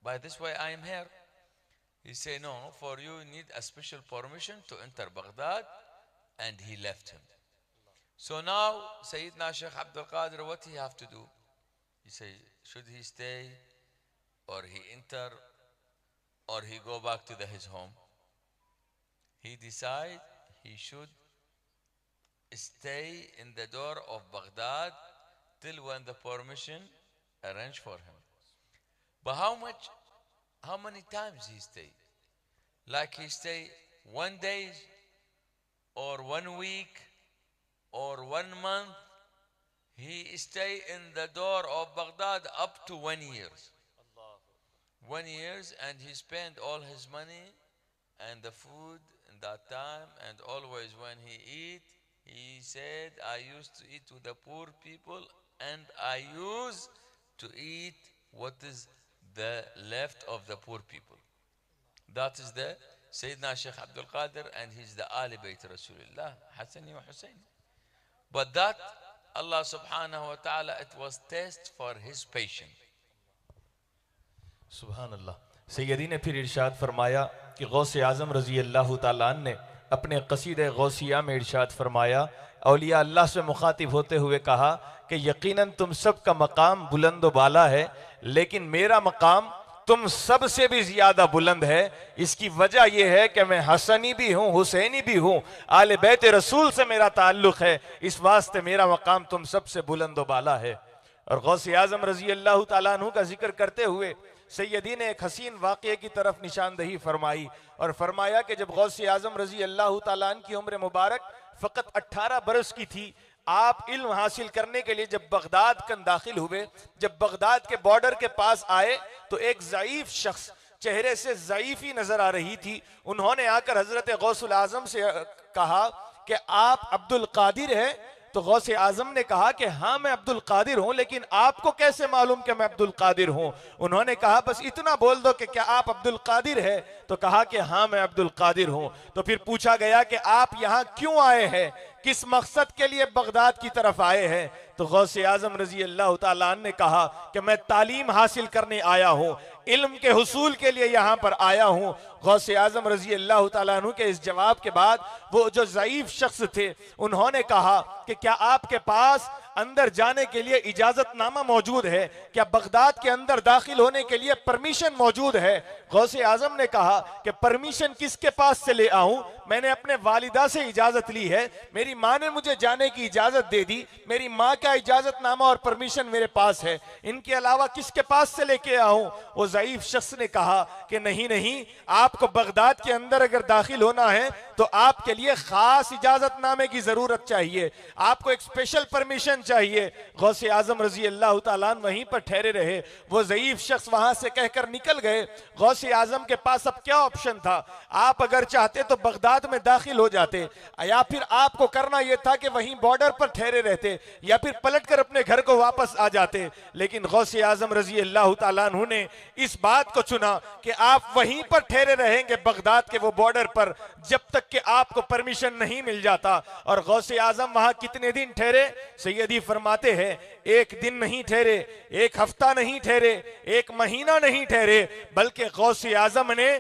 By this way I am here." He said, "No, for you need a special permission to enter Baghdad." And he left him. So now Sayyidina Sheikh Abdul Qadir, what he have to do? He said, should he stay or he enter or he go back to his home? He decided he should stay in the door of Baghdad till when the permission arranged for him. But how many times he stayed? Like he stayed 1 day or 1 week or 1 month? He stayed in the door of Baghdad up to 1 year. 1 year, and he spent all his money and the food in that time, and always when he eat, he said, "I used to eat with the poor people and I used to eat what is the left of the poor people." That is the Sayyidina Sheikh Abdul Qadir, and he's the Ali Bayt Rasulullah, Hassani wa Hussein. But that Allah subhanahu wa ta'ala, it was test for his patience. सुभान अल्लाह। सैयदी ने फिर इरशाद फरमाया कि गौसे आज़म रज़ी अल्लाह ताला ने अपने क़सीदे गौसिया में इरशाद फरमाया, औलिया अल्लाह से मुखातिब होते हुए कहा कि यकीनन तुम सब का मकाम बुलंद व बाला है, लेकिन मेरा मकाम तुम सब से भी ज्यादा बुलंद है। इसकी वजह यह है कि मैं हसनी भी हूँ, हुसैनी भी हूँ, आले बैत रसूल से मेरा ताल्लुक है, इस वास्ते मेरा मकाम तुम सबसे बुलंद व बाला है। और गौसे आज़म रज़ी अल्लाह ताला अन्हु का जिक्र करते हुए सैयदी ने एक हसीन वाक़ये की तरफ निशानदही फरमाई और फरमाया कि जब गौसे आज़म रज़ी अल्लाह ताला अन्हु की उम्र मुबारक फ़कत 18 बरस की थी, आप इल्म हासिल करने के लिए जब बगदाद कन दाखिल हुए, जब बगदाद के बॉर्डर के पास आए तो एक ज़ईफ शख्स, चेहरे से ज़ईफ़ी नजर आ रही थी, उन्होंने आकर हजरत गौसुल आज़म से कहा कि आप अब्दुल कादिर हैं? तो गौसे आज़म ने कहा कि हाँ मैं अब्दुल कादिर हूं, लेकिन आपको कैसे मालूम कि मैं अब्दुल कादिर हूं? उन्होंने कहा बस इतना बोल दो कि क्या आप अब्दुल कादिर है? तो कहा कि हाँ मैं अब्दुल कादिर हूं। तो फिर पूछा गया कि आप यहां क्यों आए हैं, किस मकसद के लिए बगदाद की तरफ आए हैं? तो गौसे आज़म रज़ी अल्लाह ताला ने कहा कि मैं तालीम हासिल करने आया हूं, इल्म के हुसूल के लिए यहां पर आया हूं। गौसे आज़म रज़ी अल्लाह ताला अन्हु के इस जवाब के बाद वो जो ज़ईफ शख्स थे, उन्होंने कहा कि क्या आपके पास अंदर जाने के लिए इजाजतनामा मौजूद है? क्या बगदाद के अंदर दाखिल होने के लिए परमिशन मौजूद है? गौसे आज़म ने कहा कि परमिशन किसके पास से ले आऊं? मैंने अपने वालिदा से इजाजत ली है, मेरी माँ ने मुझे जाने की इजाजत दे दी, मेरी माँ का इजाजतनामा और परमिशन मेरे पास है, इनके अलावा किसके पास से लेके आऊं? वो ज़ईफ शख्स ने कहा कि नहीं नहीं, आपको बगदाद के अंदर अगर दाखिल होना है तो आपके लिए खास इजाजतनामे की जरूरत चाहिए, आपको एक स्पेशल परमिशन चाहिए। गौसे आज़म रज़ी अल्लाह ताला वहीं पर ठहरे रहे। वो ज़ईफ शख्स वहां से कहकर निकल गए। गौसे आज़म के पास अब क्या ऑप्शन था? आप अगर चाहते तो बगदाद में दाखिल हो जाते, या फिर आपको करना यह था कि वहीं बॉर्डर पर ठहरे रहते, या फिर पलटकर अपने घर को वापस आ जाते। लेकिन गौसे आज़म रज़ी अल्लाह ताला अन्हु ने इस बात को चुना कि आप वहीं पर ठहरे रहेंगे बगदाद के वो बॉर्डर पर, जब तक कि आपको परमिशन नहीं मिल जाता। और गौसे आज़म वहां कितने दिन ठहरे? सैयदी फरमाते हैं एक दिन नहीं ठहरे, एक हफ्ता नहीं ठहरे, एक महीना नहीं ठहरे, बल्कि गौसे आज़म ने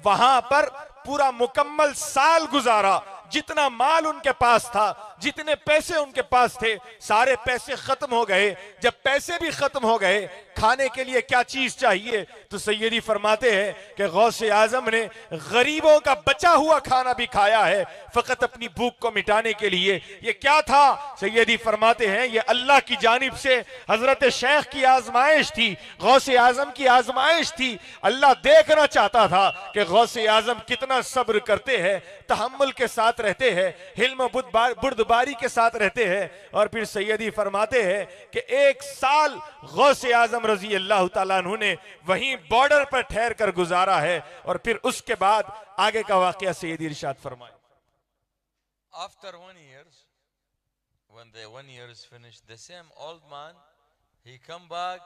वहां पर पूरा मुकम्मल साल गुजारा। जितना माल उनके पास था जितने पैसे उनके पास थे सारे पैसे खत्म हो गए। जब पैसे भी खत्म हो गए, खाने के लिए क्या चीज चाहिए? तो सैयदी फरमाते हैं कि गौसे आजम ने गरीबों का बचा हुआ खाना भी खाया है फकत अपनी भूख को मिटाने के लिए। ये क्या था? सैयदी फरमाते हैं ये अल्लाह की जानिब से हजरत शेख की आजमाइश थी, गौसे आजम की आजमाइश थी। अल्लाह देखना चाहता था कि गौसे आजम कितना सब्र करते हैं, तहम्मुल के साथ रहते हैं, हिल्म बुर्दबारी के साथ रहते हैं। और फिर सैयदी फरमाते हैं कि 1 साल गौसे आजम रजी अल्लाह ताला अन्हु ने वहीं बॉर्डर पर ठहर कर गुजारा है। और फिर उसके बाद आगे का वाकया सैयदी इरशाद फरमाए। After 1 year, when the 1 year is finished, the same old man, he come back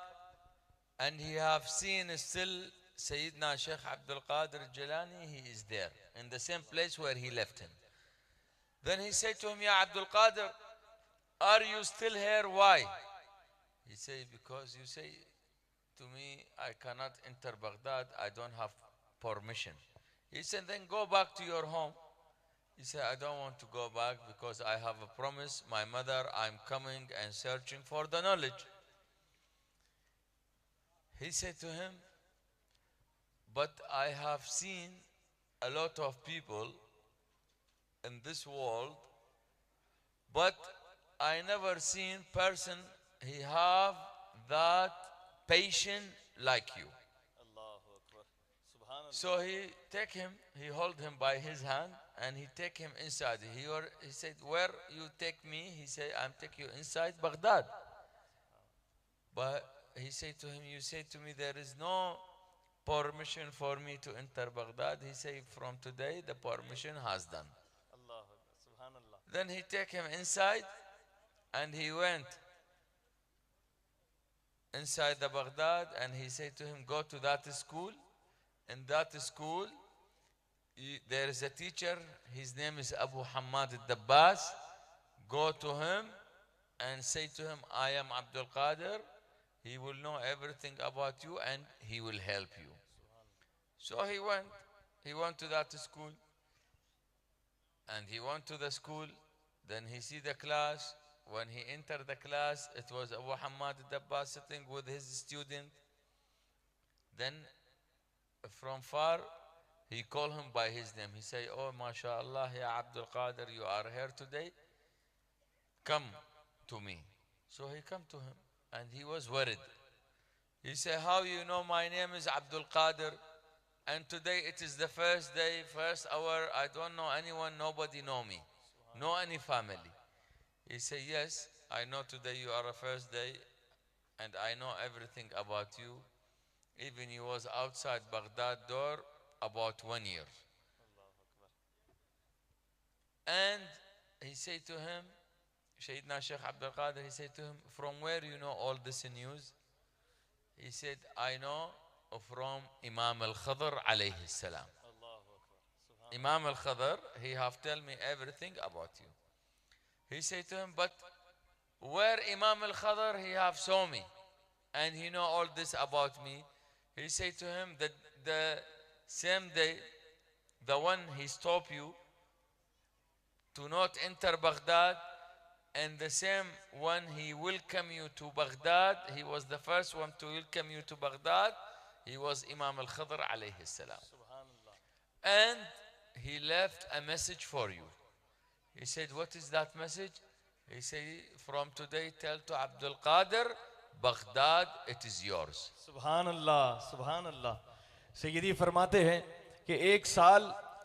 and he have seen still Sayyidina Sheikh Abdul Qadir Jilani, he is there in the same place where he left him. Then he said to him, Ya Abdul Qadir, are you still here? Why? He said, because you say to me, I cannot enter Baghdad, I don't have permission. He said, then go back to your home. He said, I don't want to go back because I have a promise, my mother, I'm coming and searching for the knowledge. He said to him, but I have seen a lot of people in this world, but I never seen person he have that patient like you. So he take him, he hold him by his hand and he take him inside. He said, where you take me? He said, I'm take you inside Baghdad. But he said to him, you say to me there is no permission for me to enter Baghdad. He said, from today the permission has done. Then he take him inside and he went inside the Baghdad and he said to him, go to that school. In that school, there is a teacher, his name is Abu Hamad al-Dabbas. Go to him and say to him, I am Abdul Qadir. He will know everything about you and he will help you. So he went to that school and he went to the school. Then he see the class. When he entered the class, it was Abu Hamad al-Dabbas sitting with his student. Then from far, he called him by his name. He said, oh, mashallah, ya Abdul Qadir, you are here today. Come to me. So he come to him and he was worried. He said, how you know my name is Abdul Qadir? And today it is the first day, first hour, I don't know anyone, nobody know me. No any family. He said, yes, I know today you are a first day and I know everything about you. Even you was outside Baghdad door about 1 year. And he said to him, Sayyidina Sheikh Abdul Qadir, he said to him, from where you know all this news? He said, I know from Imam al-Khadr alayhi salam. Imam al-Khadr, he have tell me everything about you. He said to him, but where Imam al-Khadr, he have saw me and he know all this about me. He said to him that the same day, the one he stopped you to not enter Baghdad, and the same one he welcome you to Baghdad, he was the first one to welcome you to Baghdad, he was Imam al-Khadr alayhi salam. And he left a message for you. He said, what is that message? He said, from today tell to Abdul Qadir, Baghdad, it is yours. सुभान अल्लाह, सुभान अल्लाह। सैयदी फरमाते हैं कि 1 साल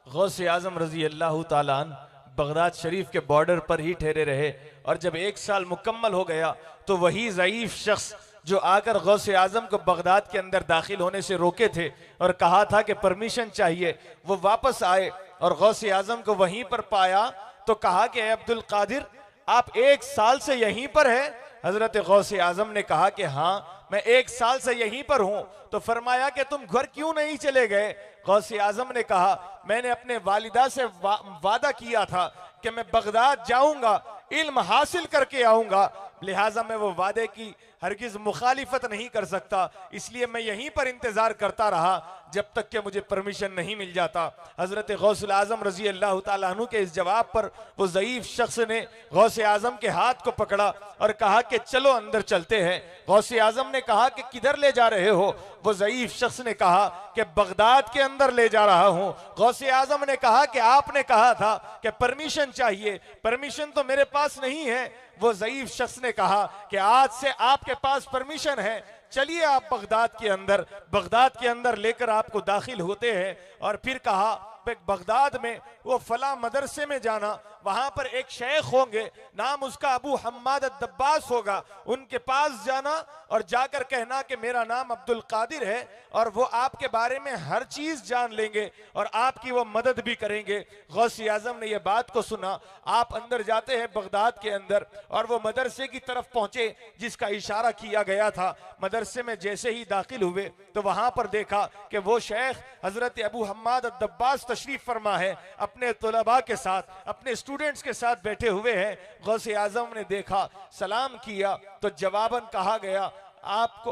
गौसे आजम रजी अल्लाह ताला अन्हु Baghdad शरीफ के बॉर्डर पर ही ठहरे रहे। और जब 1 साल मुकम्मल हो गया तो वही ज़ईफ शख्स जो आकर गौसे आजम को बगदाद के अंदर दाखिल होने से रोके थे और कहा था कि परमिशन चाहिए, वो वापस आए और गौसे आजम को वहीं पर पाया तो कहा कि अब्दुल कादिर, आप 1 साल से यहीं पर हैं? हजरत गौसे आजम ने कहा कि हाँ, मैं 1 साल से यहीं पर हूं। तो फरमाया कि तुम घर क्यों नहीं चले गए? गौसे आजम ने कहा, मैंने अपने वालिदा से वादा किया था कि मैं बगदाद जाऊंगा, इल्म हासिल करके आऊंगा, लिहाजा मैं वो वादे की हरगिज मुखालिफत नहीं कर सकता, इसलिए मैं यहीं पर इंतजार करता रहा जब तक कि मुझे परमिशन नहीं मिल जाता। हजरत गौसुल आजम रजी अल्लाह ताला अन्हु के इस जवाब पर वो ज़ईफ शख्स ने गौस आजम के हाथ को पकड़ा और कहा कि चलो अंदर चलते हैं। गौस आजम ने कहा कि किधर ले जा रहे हो? वो ज़ईफ शख्स ने कहा कि बगदाद के अंदर ले जा रहा हूं। गौस आजम ने कहा कि आपने कहा था कि परमिशन चाहिए, परमिशन तो मेरे पास नहीं है। वो ज़ईफ शख्स ने कहा कि आज से आपके पास परमिशन है, चलिए आप बगदाद के अंदर लेकर आपको दाखिल होते हैं। और फिर कहा बगदाद में वो फला मदरसे में जाना, वहां पर एक शेख होंगे, नाम उसका अबू हम्माद अद्दब्बास होगा, उनके पास जाना और जाकर कहना कि मेरा नाम अब्दुल कादिर है और वो आपके बारे में हर चीज जान लेंगे और आपकी वो मदद भी करेंगे। गौसी आजम ने ये बात को सुना। आप अंदर जाते हैं बगदाद के अंदर और वो मदरसे की तरफ पहुंचे जिसका इशारा किया गया था। मदरसे में जैसे ही दाखिल हुए तो वहां पर देखा कि वो शेख हजरत अबू हम्माद अद्दब्बास तशरीफ फरमा है, अपने तुलबा के साथ, अपने स्टूडेंट्स के साथ बैठे हुए हैं। गौसे आजम ने देखा, सलाम किया तो जवाबन कहा गया आपको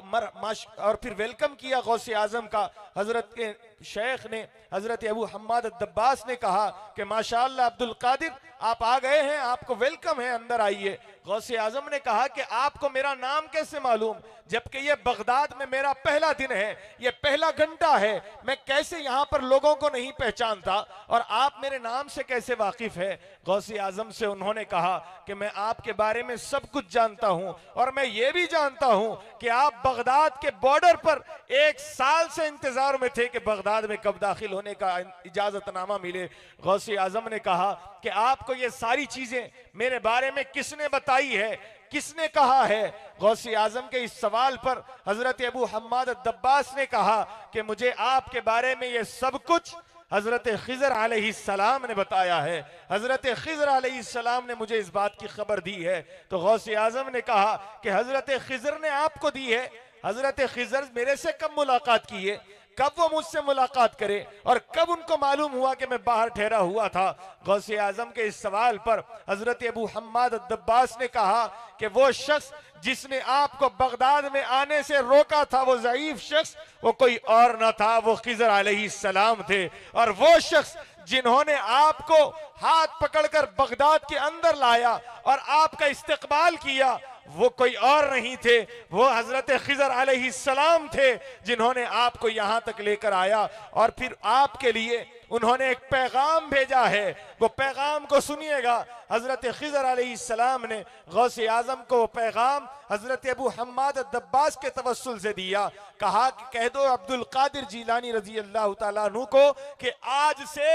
और फिर वेलकम किया गौसे आजम का। हजरत के शेख ने, हजरत अबू हम्माद अद्दब्बास ने कहा कि माशाअल्लाह अब्दुल कादिर आप आ गए हैं, आपको वेलकम है, अंदर आइए। गौसे आजम ने कहा कि आपको मेरा नाम कैसे मालूम, जबकि ये बगदाद में मेरा पहला दिन है, ये पहला घंटा है, मैं कैसे यहाँ पर लोगों को नहीं पहचानता और आप मेरे नाम से कैसे वाकिफ है? गौसे आजम से उन्होंने कहा कि मैं आपके बारे में सब कुछ जानता हूँ और मैं ये भी जानता हूँ कि आप बगदाद के बॉर्डर पर 1 साल से इंतजार में थे कि बगदाद में कब दाखिल होने का इजाजतनामा मिले। गौसे आजम ने कहा कि आपको ये सारी चीजें मेरे बारे में किसने बताई है, किसने कहा है? गौसी आजम के इस सवाल पर हजरत अबू हम्माद अद्दब्बास ने कहा कि मुझे आपके बारे में ये सब कुछ हजरत खिजर अलैहिस्सलाम ने बताया है, हजरत खिजर अलैहिस्सलाम ने मुझे इस बात की खबर दी है। तो गौसी आजम ने कहा कि हजरत खिजर ने आपको दी है? हजरत खिजर मेरे से कब मुलाकात की है, कब वो मुझसे मुलाकात करे और कब उनको मालूम हुआ कि मैं बाहर ठहरा हुआ था? गौसे आजम के इस सवाल पर हजरत अबू हम्माद अद्दब्बास ने कहा कि वो शख्स जिसने आपको बगदाद में आने से रोका था, वो ज़ईफ शख्स, वो कोई और न था, वो खिजर अलैहिस्सलाम थे। और वो शख्स जिन्होंने आपको हाथ पकड़कर बगदाद के अंदर लाया और आपका इस्तकबाल किया, वो कोई और नहीं थे, वो हजरत खिजर अलैहिस्सलाम थे जिन्होंने आपको यहां तक लेकर आया। और फिर आपके लिए उन्होंने एक पैगाम भेजा है, वो पैगाम को सुनिएगा। हजरत खिजर अलैहिस्सलाम ने गौसे आजम को वो पैगाम हजरत अबू हम्माद अद्दब्बास के तवस्सुल से दिया। कहा कि कह दो अब्दुल कादिर जीलानी रजी अल्लाह ताला अन्हु को कि आज से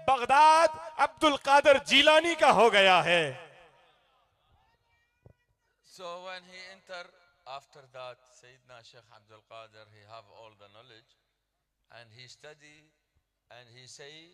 बगदाद अब्दुल कादिर जीलानी का हो गया है। So when he entered, after that, Sayyidina Sheikh Abdul Qadir, he have all the knowledge, and he study, and he say,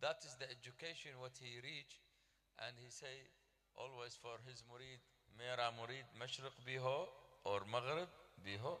That is the education what he reach, and he say always for his murid, मेरा मुरीद मशरक भी हो और मगरब भी हो.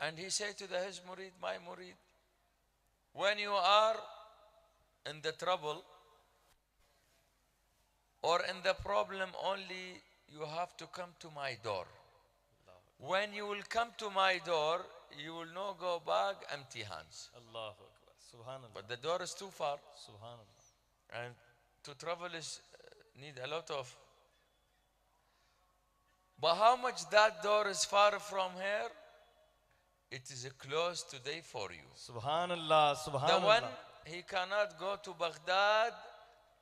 And he say to his murid, my murid, when you are in the trouble or in the problem only, you have to come to my door. When you will come to my door, you will not go back empty hands. But the door is too far. And to travel is need a lot of. But how much that door is far from here, it is close today for you. Subhanallah, Subhanallah. The one he cannot go to Baghdad,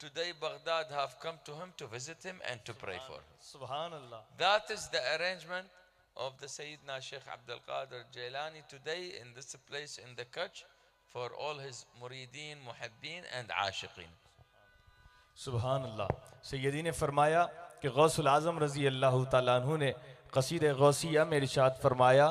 today Baghdad have come to him to visit him and to pray for him. Subhanallah. That is the arrangement of the Sayyidina Sheikh Abdul Qadir Jailani today in this place in the Kutch for all his murideen, muhibbeen and ashiqeen. सुभान अल्लाह। सैयदी ने फरमाया कि गौसुल आज़म रज़ी अल्लाह ताला अन्हु ने क़सीद गौसिया में इरशाद फरमाया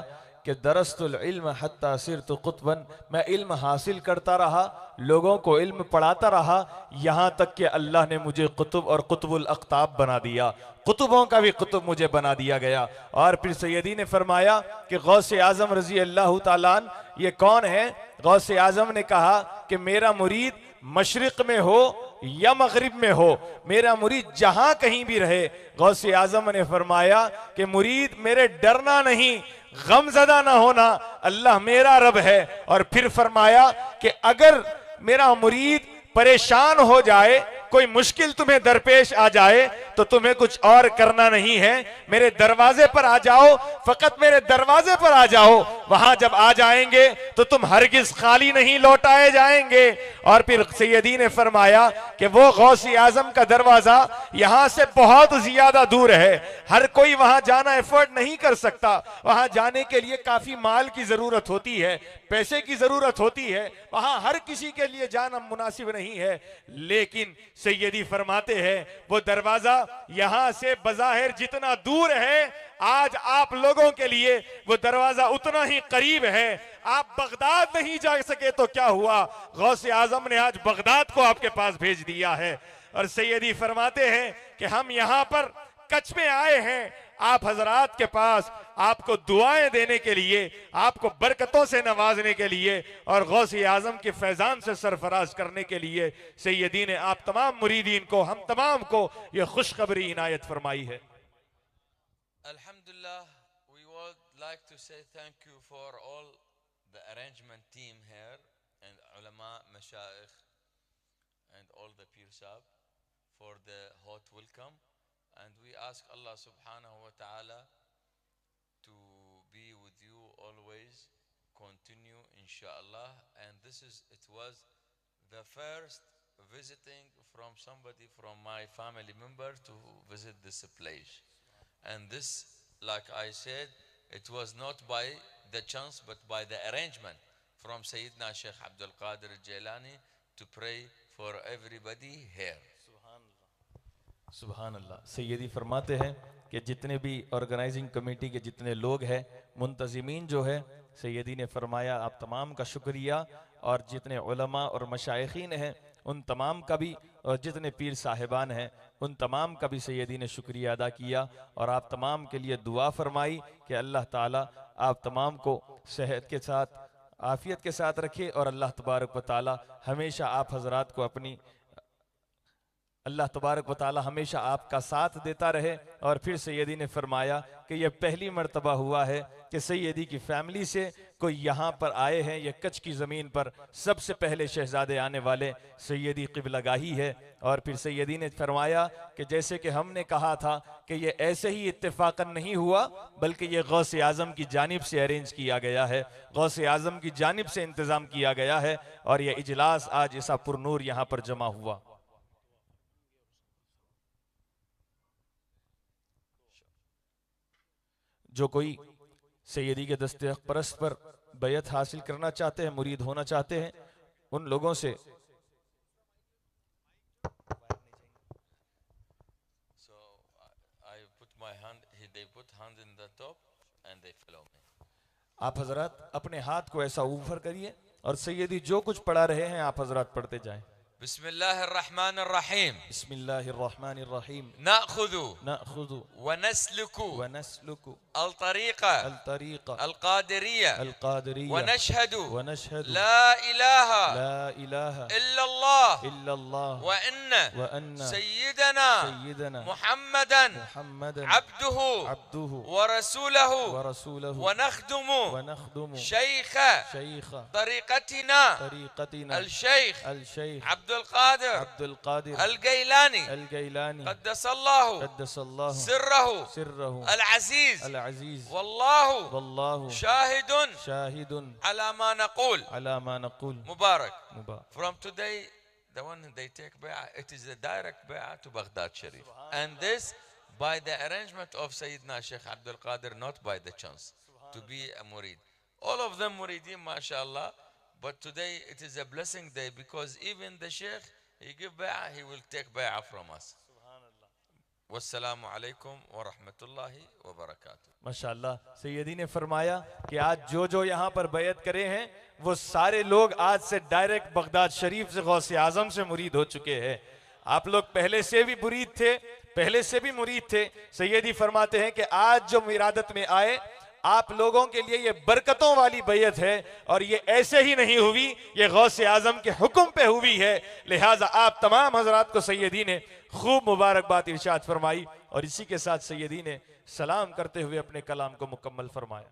कि दरस्तुल इल्म हत्ता सिरतु कुतबन, मैं इल्म हासिल करता रहा, लोगों को इल्म पढ़ाता रहा, यहाँ तक कि अल्लाह ने मुझे कुतुब और कुतुबुल अख्ताब बना दिया, कुतुबों का भी कुतुब मुझे बना दिया गया। और फिर सैयदी ने फरमाया कि गौसे आज़म रजी अल्लाह ताला अन्हु ये कौन है? गौसे आज़म ने कहा कि मेरा मुरीद मशरिक में हो या मगरिब में हो, मेरा मुरीद जहां कहीं भी रहे। गौसे आज़म ने फरमाया कि मुरीद मेरे डरना नहीं, गमज़दा ना होना, अल्लाह मेरा रब है। और फिर फरमाया कि अगर मेरा मुरीद परेशान हो जाए, कोई मुश्किल तुम्हें दरपेश आ जाए, तो तुम्हें कुछ और करना नहीं है, मेरे दरवाजे पर आ जाओ, फकत मेरे दरवाजे पर आ जाओ। वहां जब आ जाएंगे तो तुम हरगिज खाली नहीं लौटाए जाएंगे। और फिर सैयदी ने फरमाया कि वो गौसे आजम का दरवाजा यहां से बहुत ज्यादा दूर है, हर कोई वहां जाना एफर्ट नहीं कर सकता, वहां जाने के लिए काफी माल की जरूरत होती है, पैसे की जरूरत होती है, वहां हर किसी के लिए जाना मुनासिब नहीं है। लेकिन सैयदी फरमाते हैं वो दरवाजा यहां से बज़ाहिर जितना दूर है, आज आप लोगों के लिए वो दरवाजा उतना ही करीब है। आप बगदाद नहीं जा सके तो क्या हुआ, गौसे आजम ने आज बगदाद को आपके पास भेज दिया है। और सैयदी फरमाते हैं कि हम यहां पर कच्छ में आए हैं आप हजरात के पास, आपको दुआएं देने के लिए, आपको बरकतों से नवाजने के लिए और गौसे आजम के फैजान से सरफराज करने के लिए सैयदी ने आप तमाम मुरीदीन को, हम तमाम को यह खुशखबरी इनायत फरमाई है। Alhamdulillah, we would like to say thank you for all the arrangement team here and ulama, mashayikh and all the Pir Sahib for the hot welcome. And we ask Allah subhanahu wa ta'ala to be with you always, continue inshallah. And it was the first visiting from somebody from my family member to visit this place. And this, like I said, it was not by the chance but by the arrangement from Sayyidina Sheikh Abdul Qadir Jailani to pray for everybody here. सुभान अल्लाह। सैयदी फरमाते हैं कि जितने भी organising committee के जितने लोग हैं, मुंतजिमीन जो है, सैयदी ने फरमाया आप तमाम का शुक्रिया, और जितने उलमा और मशाइखीन हैं उन तमाम का भी, और जितने पीर साहिबान हैं उन तमाम का भी सैयदी ने शुक्रिया अदा किया। और आप तमाम के लिए दुआ फरमाई कि अल्लाह ताला आप तमाम को सेहत के साथ, आफियत के साथ रखे, और अल्लाह तबारक व ताला हमेशा आप हजरात को अपनी, अल्लाह तबारक व ताला हमेशा आपका साथ देता रहे। और फिर सैयदी ने फरमाया कि यह पहली मर्तबा हुआ है कि सैयदी की फैमिली से कोई यहाँ पर आए हैं, यह कच्छ की ज़मीन पर सबसे पहले शहजादे आने वाले सैयदी क़िबलागाही है। और फिर सैयदी ने फरमाया कि जैसे कि हमने कहा था कि यह ऐसे ही इत्तेफाकन नहीं हुआ, बल्कि यह गौसे आज़म की जानिब से अरेंज किया गया है, गौसे आज़म की जानिब से इंतज़ाम किया गया है, और यह इजलास आज ऐसा पुरनूर यहाँ पर जमा हुआ। जो कोई सैयदी के दस्ते परस्त पर बैत हासिल करना चाहते हैं, मुरीद होना चाहते हैं, उन लोगों से आप हजरात अपने हाथ को ऐसा ऊपर करिए और सैयदी जो कुछ पढ़ा रहे हैं आप हजरात पढ़ते जाएं। बिस्मिल्लाहिर्रहमानिर्रहीम। बिस्मिल्लाहिर्रहमानिर्रहीम। नअखुदु व नस्लुकु अल-तरीक़ा अल-क़ादिरिया व नशहदु ला इलाहा इल्लल्लाह व अन्न सय्यदना मुहम्मदन अब्दुहु व रसूलहु व नख़दुमु शैख़ तरीक़तिना अल-शैख़ अब्दुल क़ादिर अल-गैलानी क़द्दसल्लाहु सिर्रहु अल-अज़ीज़ वल्लाहु शाहिदुन अला मा नक़ूल मुबारक। From today, the one they take bay'ah, it is a direct bay'ah to Baghdad Sharif, and this by the arrangement of Sayyidina Sheikh Abdul Qadir, not by the chance to be a murid. All of them muridin, mashallah. But today it is a blessing day, because even the Sheikh, he give bay'ah, he will take bay'ah from us. वस्सलामु अलैकुम व रहमतुल्लाहि व बरकातुहू। माशाअल्लाह, सैयदी ने फरमाया कि आज जो जो यहाँ पर बैत करे हैं वो सारे लोग आज से डायरेक्ट बगदाद शरीफ से गौसे आजम से मुरीद हो चुके हैं। आप लोग पहले से भी मुरीद थे, पहले से भी मुरीद थे। सैयदी फरमाते हैं कि आज जो विरादत में आए, आप लोगों के लिए ये बरकतों वाली बैत है और ये ऐसे ही नहीं हुई, ये गौसे आजम के हुक्म पे हुई है। लिहाजा आप तमाम हजरात को सैयदी ने खूब मुबारकबाद इरशाद फरमाई और इसी के साथ सैयदी ने सलाम करते हुए अपने कलाम को मुकम्मल फरमाया।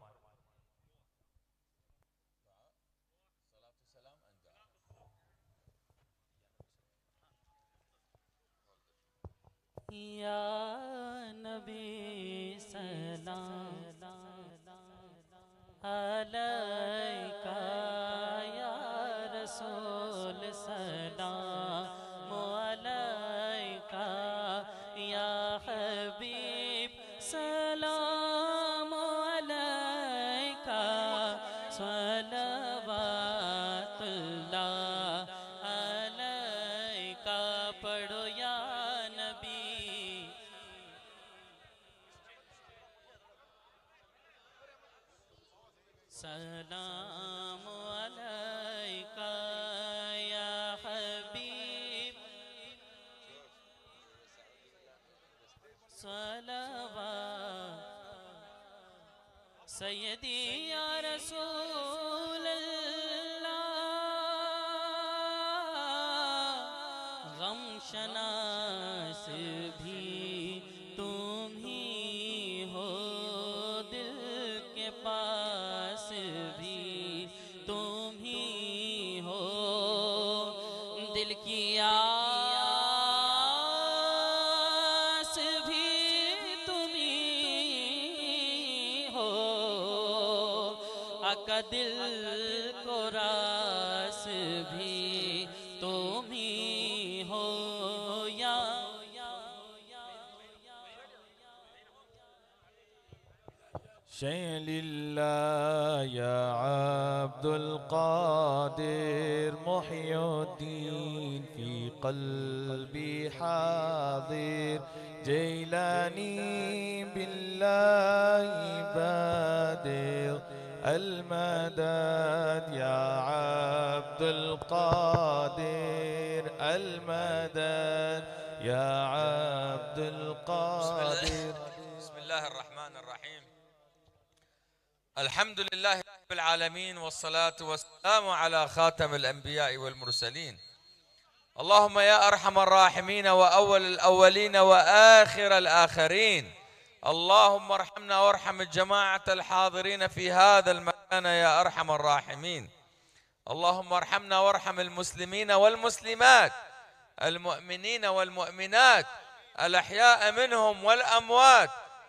या नबी सलाम अलैका, या रसूल सलाम अलैका, या हबीब सलाम अलैका, सलवातुल्लाह अलैका। पढ़ो या सलाम अलैका, या हबीब सलवात। सैयदी या रसूल अल्लाह, गम शनास भी तुम ही हो, दिल के पास भी तुम ही हो, दिल की आस भी तुम ही हो, आका दिल को रास भी तुम ही हो। या शैलिल्लाह या अब्दुल कादिर मुहय्युद्दीन फी क़ल्बी हाज़िर, जैलानी बिल्लाहि बादिर अल-मदद, या अब्दुल कादिर अल-मदद, या अब्दुल कादिर। बिस्मिल्लाहिर्रहमानिर्रहीम। अल्हम्दुलिल्लाहि रब्बिल आलमीन वस्सलातु वस्सलामु अला खातमिल अंबिया'i वल मुरसलीन। अल्लाहुम्मा या अरहमर राहिमीन व अव्वलल अव्वलीन व आखिरल आखिरीन। अल्लाहुम्मा अर्हमना वरहम जमाअतल हाज़िरीन फी हाज़ल मकान या अरहमर राहिमीन। अल्लाहुम्मा अर्हमना वरहमिल मुस्लिमीन वल मुस्लिमात, अल मुअमिनीन वल मुअमिनात, अल अहयाअ मिनहुम वल अमवात,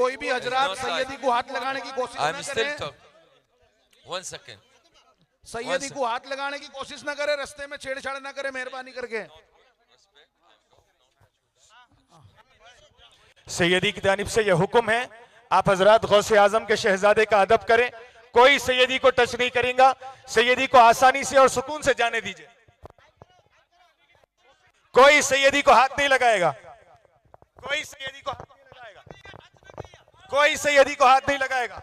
कोई भी हजरात सैयदी को हाथ लगाने की कोशिश न करे। 1 सेकंड। सैयदी को हाथ लगाने की कोशिश न करे, रास्ते में छेड़छाड़ न करे, मेहरबानी करके। सैयदी की जानिब से यह हुक्म है, आप हजरात गौसे आजम के शहजादे का अदब करें। कोई सैयदी को टच नहीं करेगा, सैयदी को आसानी से और सुकून से जाने दीजिए। कोई सैयदी को हाथ नहीं लगाएगा, कोई सैयदी को हाथ नहीं लगाएगा, कोई सैयदी को हाथ नहीं लगाएगा,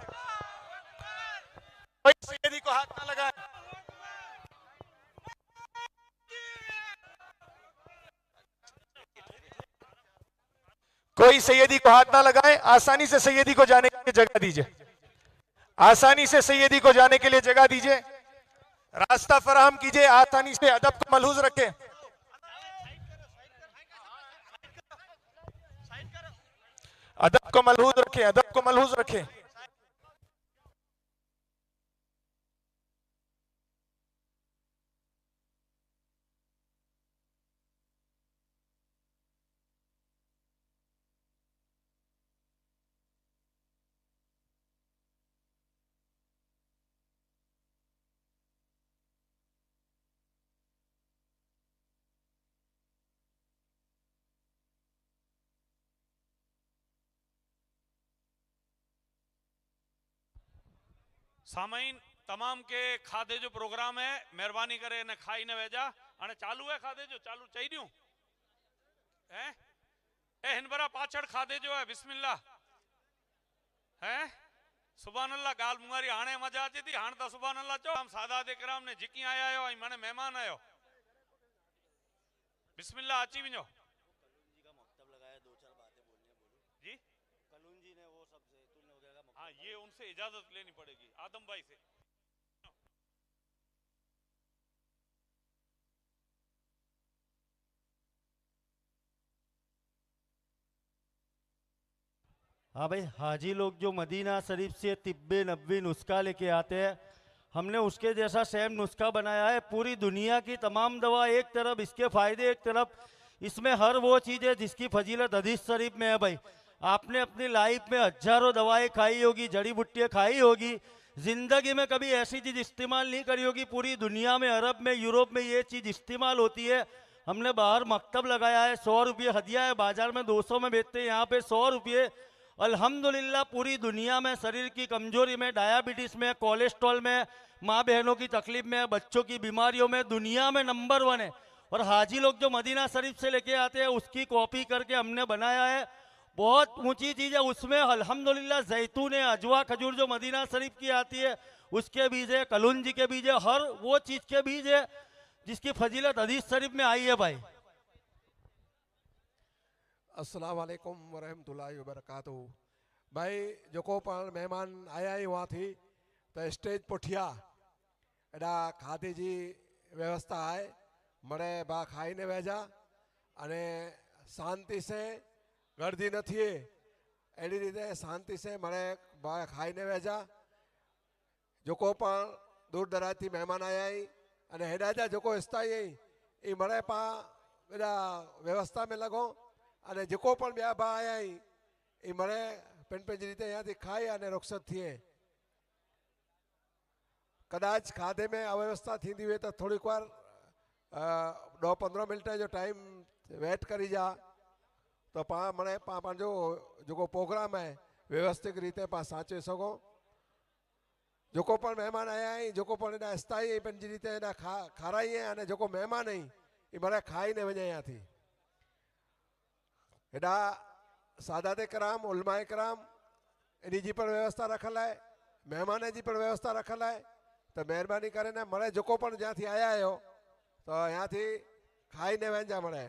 कोई सैयदी को हाथ ना लगाए। कोई सैयदी को हाथ ना लगाए। आसानी से सैयदी को जाने के लिए जगह दीजिए, आसानी से सैयदी को जाने के लिए जगह दीजिए, रास्ता फराहम कीजिए। आसानी से अदब को मलहूज रखें, अदब को मलहूज रखें, अदब को मलहूज रखें। सामाइन तमाम के खाधे जो प्रोग्राम है मेहरबानी करे ने खाई ने वेजा अने चालू है खाधे जो चालू चाहिए है ए हिनबरा पाछड़ खाधे जो है बिस्मिल्लाह है सुभान अल्लाह गाल मुंगारी हाणे मजा अचे थी हाण तो सुभान अल्लाह चो हम सादात इकराम ने जिकी आया आयो आई माने मेहमान आयो बिस्मिल्लाह अची वञो जी कलून जी ने वो सब जैतून वगैरह का हाँ ये उनसे इजाजत लेनी पड़ेगी आदम भाई से। हाँ भाई, हाजी लोग जो मदीना शरीफ से तिब्बे नब्बी नुस्खा लेके आते हैं, हमने उसके जैसा सेम नुस्खा बनाया है। पूरी दुनिया की तमाम दवा एक तरफ, इसके फायदे एक तरफ, इसमें हर वो चीज़ है जिसकी फजीलत हदीस शरीफ में है। भाई आपने अपनी लाइफ में हजारों दवाएं खाई होगी, जड़ी बूटियाँ खाई होगी, जिंदगी में कभी ऐसी चीज़ इस्तेमाल नहीं करी होगी। पूरी दुनिया में, अरब में, यूरोप में ये चीज़ इस्तेमाल होती है। हमने बाहर मकतब लगाया है, 100 रुपये हदिया है, बाजार में 200 में बेचते हैं, यहाँ पे 100 रुपये। अल्हम्दुलिल्लाह पूरी दुनिया में शरीर की कमजोरी में, डायबिटीज़ में, कोलेस्ट्रॉल में, माँ बहनों की तकलीफ में, बच्चों की बीमारियों में दुनिया में नंबर 1 है। और हाजी लोग जो मदीना शरीफ से लेके आते हैं उसकी कॉपी करके हमने बनाया है। बहुत ऊंची चीज़ है उसमें। अल्हम्दुलिल्लाह जैतून, अजवा, खजूर जो मदीना शरीफ की आती है उसके बीज है, कलुन जी के बीज है, हर वो चीज़ के बीज है जिसकी फजीलत हदीस शरीफ में आई है। भाई अस्सलाम वालेकुम वरहमतुल्लाहि वबरकातुहू। भाई जो को पण मेहमान आया ही वहाँ थी तो स्टेज पुठिया एडा खाधे जी व्यवस्था है, मरे बा खाई ने वेजा अने शांति से गर्दी न थिए एडी रीते शांति से मरे बा खाई ने वेजा। जो को पण दूर दराज थी मेहमान आया ही अने हेडा जा जो को स्थाई ई मरे पा एडा व्यवस्था में लगो अने जेको पण ॿिया भाउ आया आहिनि ई मणे पंहिंजी रीते અહીંયાથી ખાઈ અને रुख़सत थिए। कदाच खाधे में अव्यवस्था थींदी हुई तो थोड़ीक वार 10-15 मिनट जो टाइम वेट करी जा तो पा मणे पा पंहिंजो जेको प्रोग्राम है व्यवस्थित रीते पा साचे सघो। जेको पण महिमान आया आहिनि, जेको पण एॾा स्थाई पंहिंजी रीते एॾा खाराई आहे अने जेको महिमान आहिनि ई मणे खाई न वञे અહીંયાથી। एडा सादात कराम, उलमाए कराम एडी जी पर व्यवस्था रखल है, मेहमान जी पर व्यवस्था रखल है। तो मेहरबानी करे ने मरे जो पण ज्यां थी आया हो तो यहाँ थी खाई ने वंजा मरे।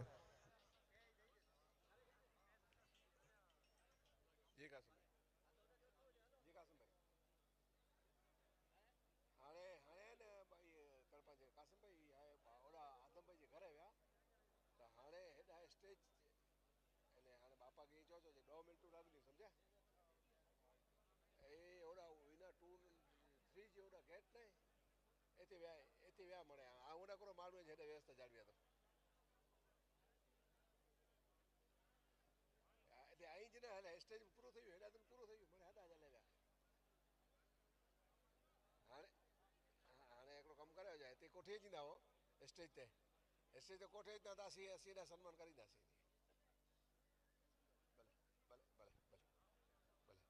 कोठे जी हो स्टेज ते स्टेज ते कोठे ता दासी असी दा सम्मान करी दासी। भले भले भले भले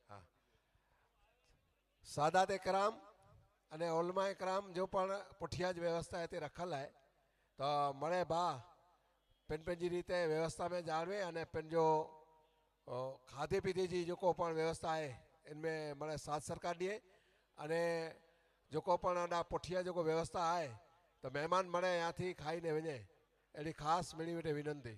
हाँ सादात कराम अने उलमा कराम जो पण पुठिया जी व्यवस्था हिते रखल है तो मणे बा पंहिंजी रीते व्यवस्था में जाणवे अने पंहिंजो खाधे पीते जी जेको पण व्यवस्था आहे इनमें मणे साथ सरकार ॾिए अने जेको पण अॾा पुठियां जेको व्यवस्था आहे तो मेहमान मणे यहाँ थी खाई ने वञे अहिड़ी ख़ासि मिली मिटे विनंती।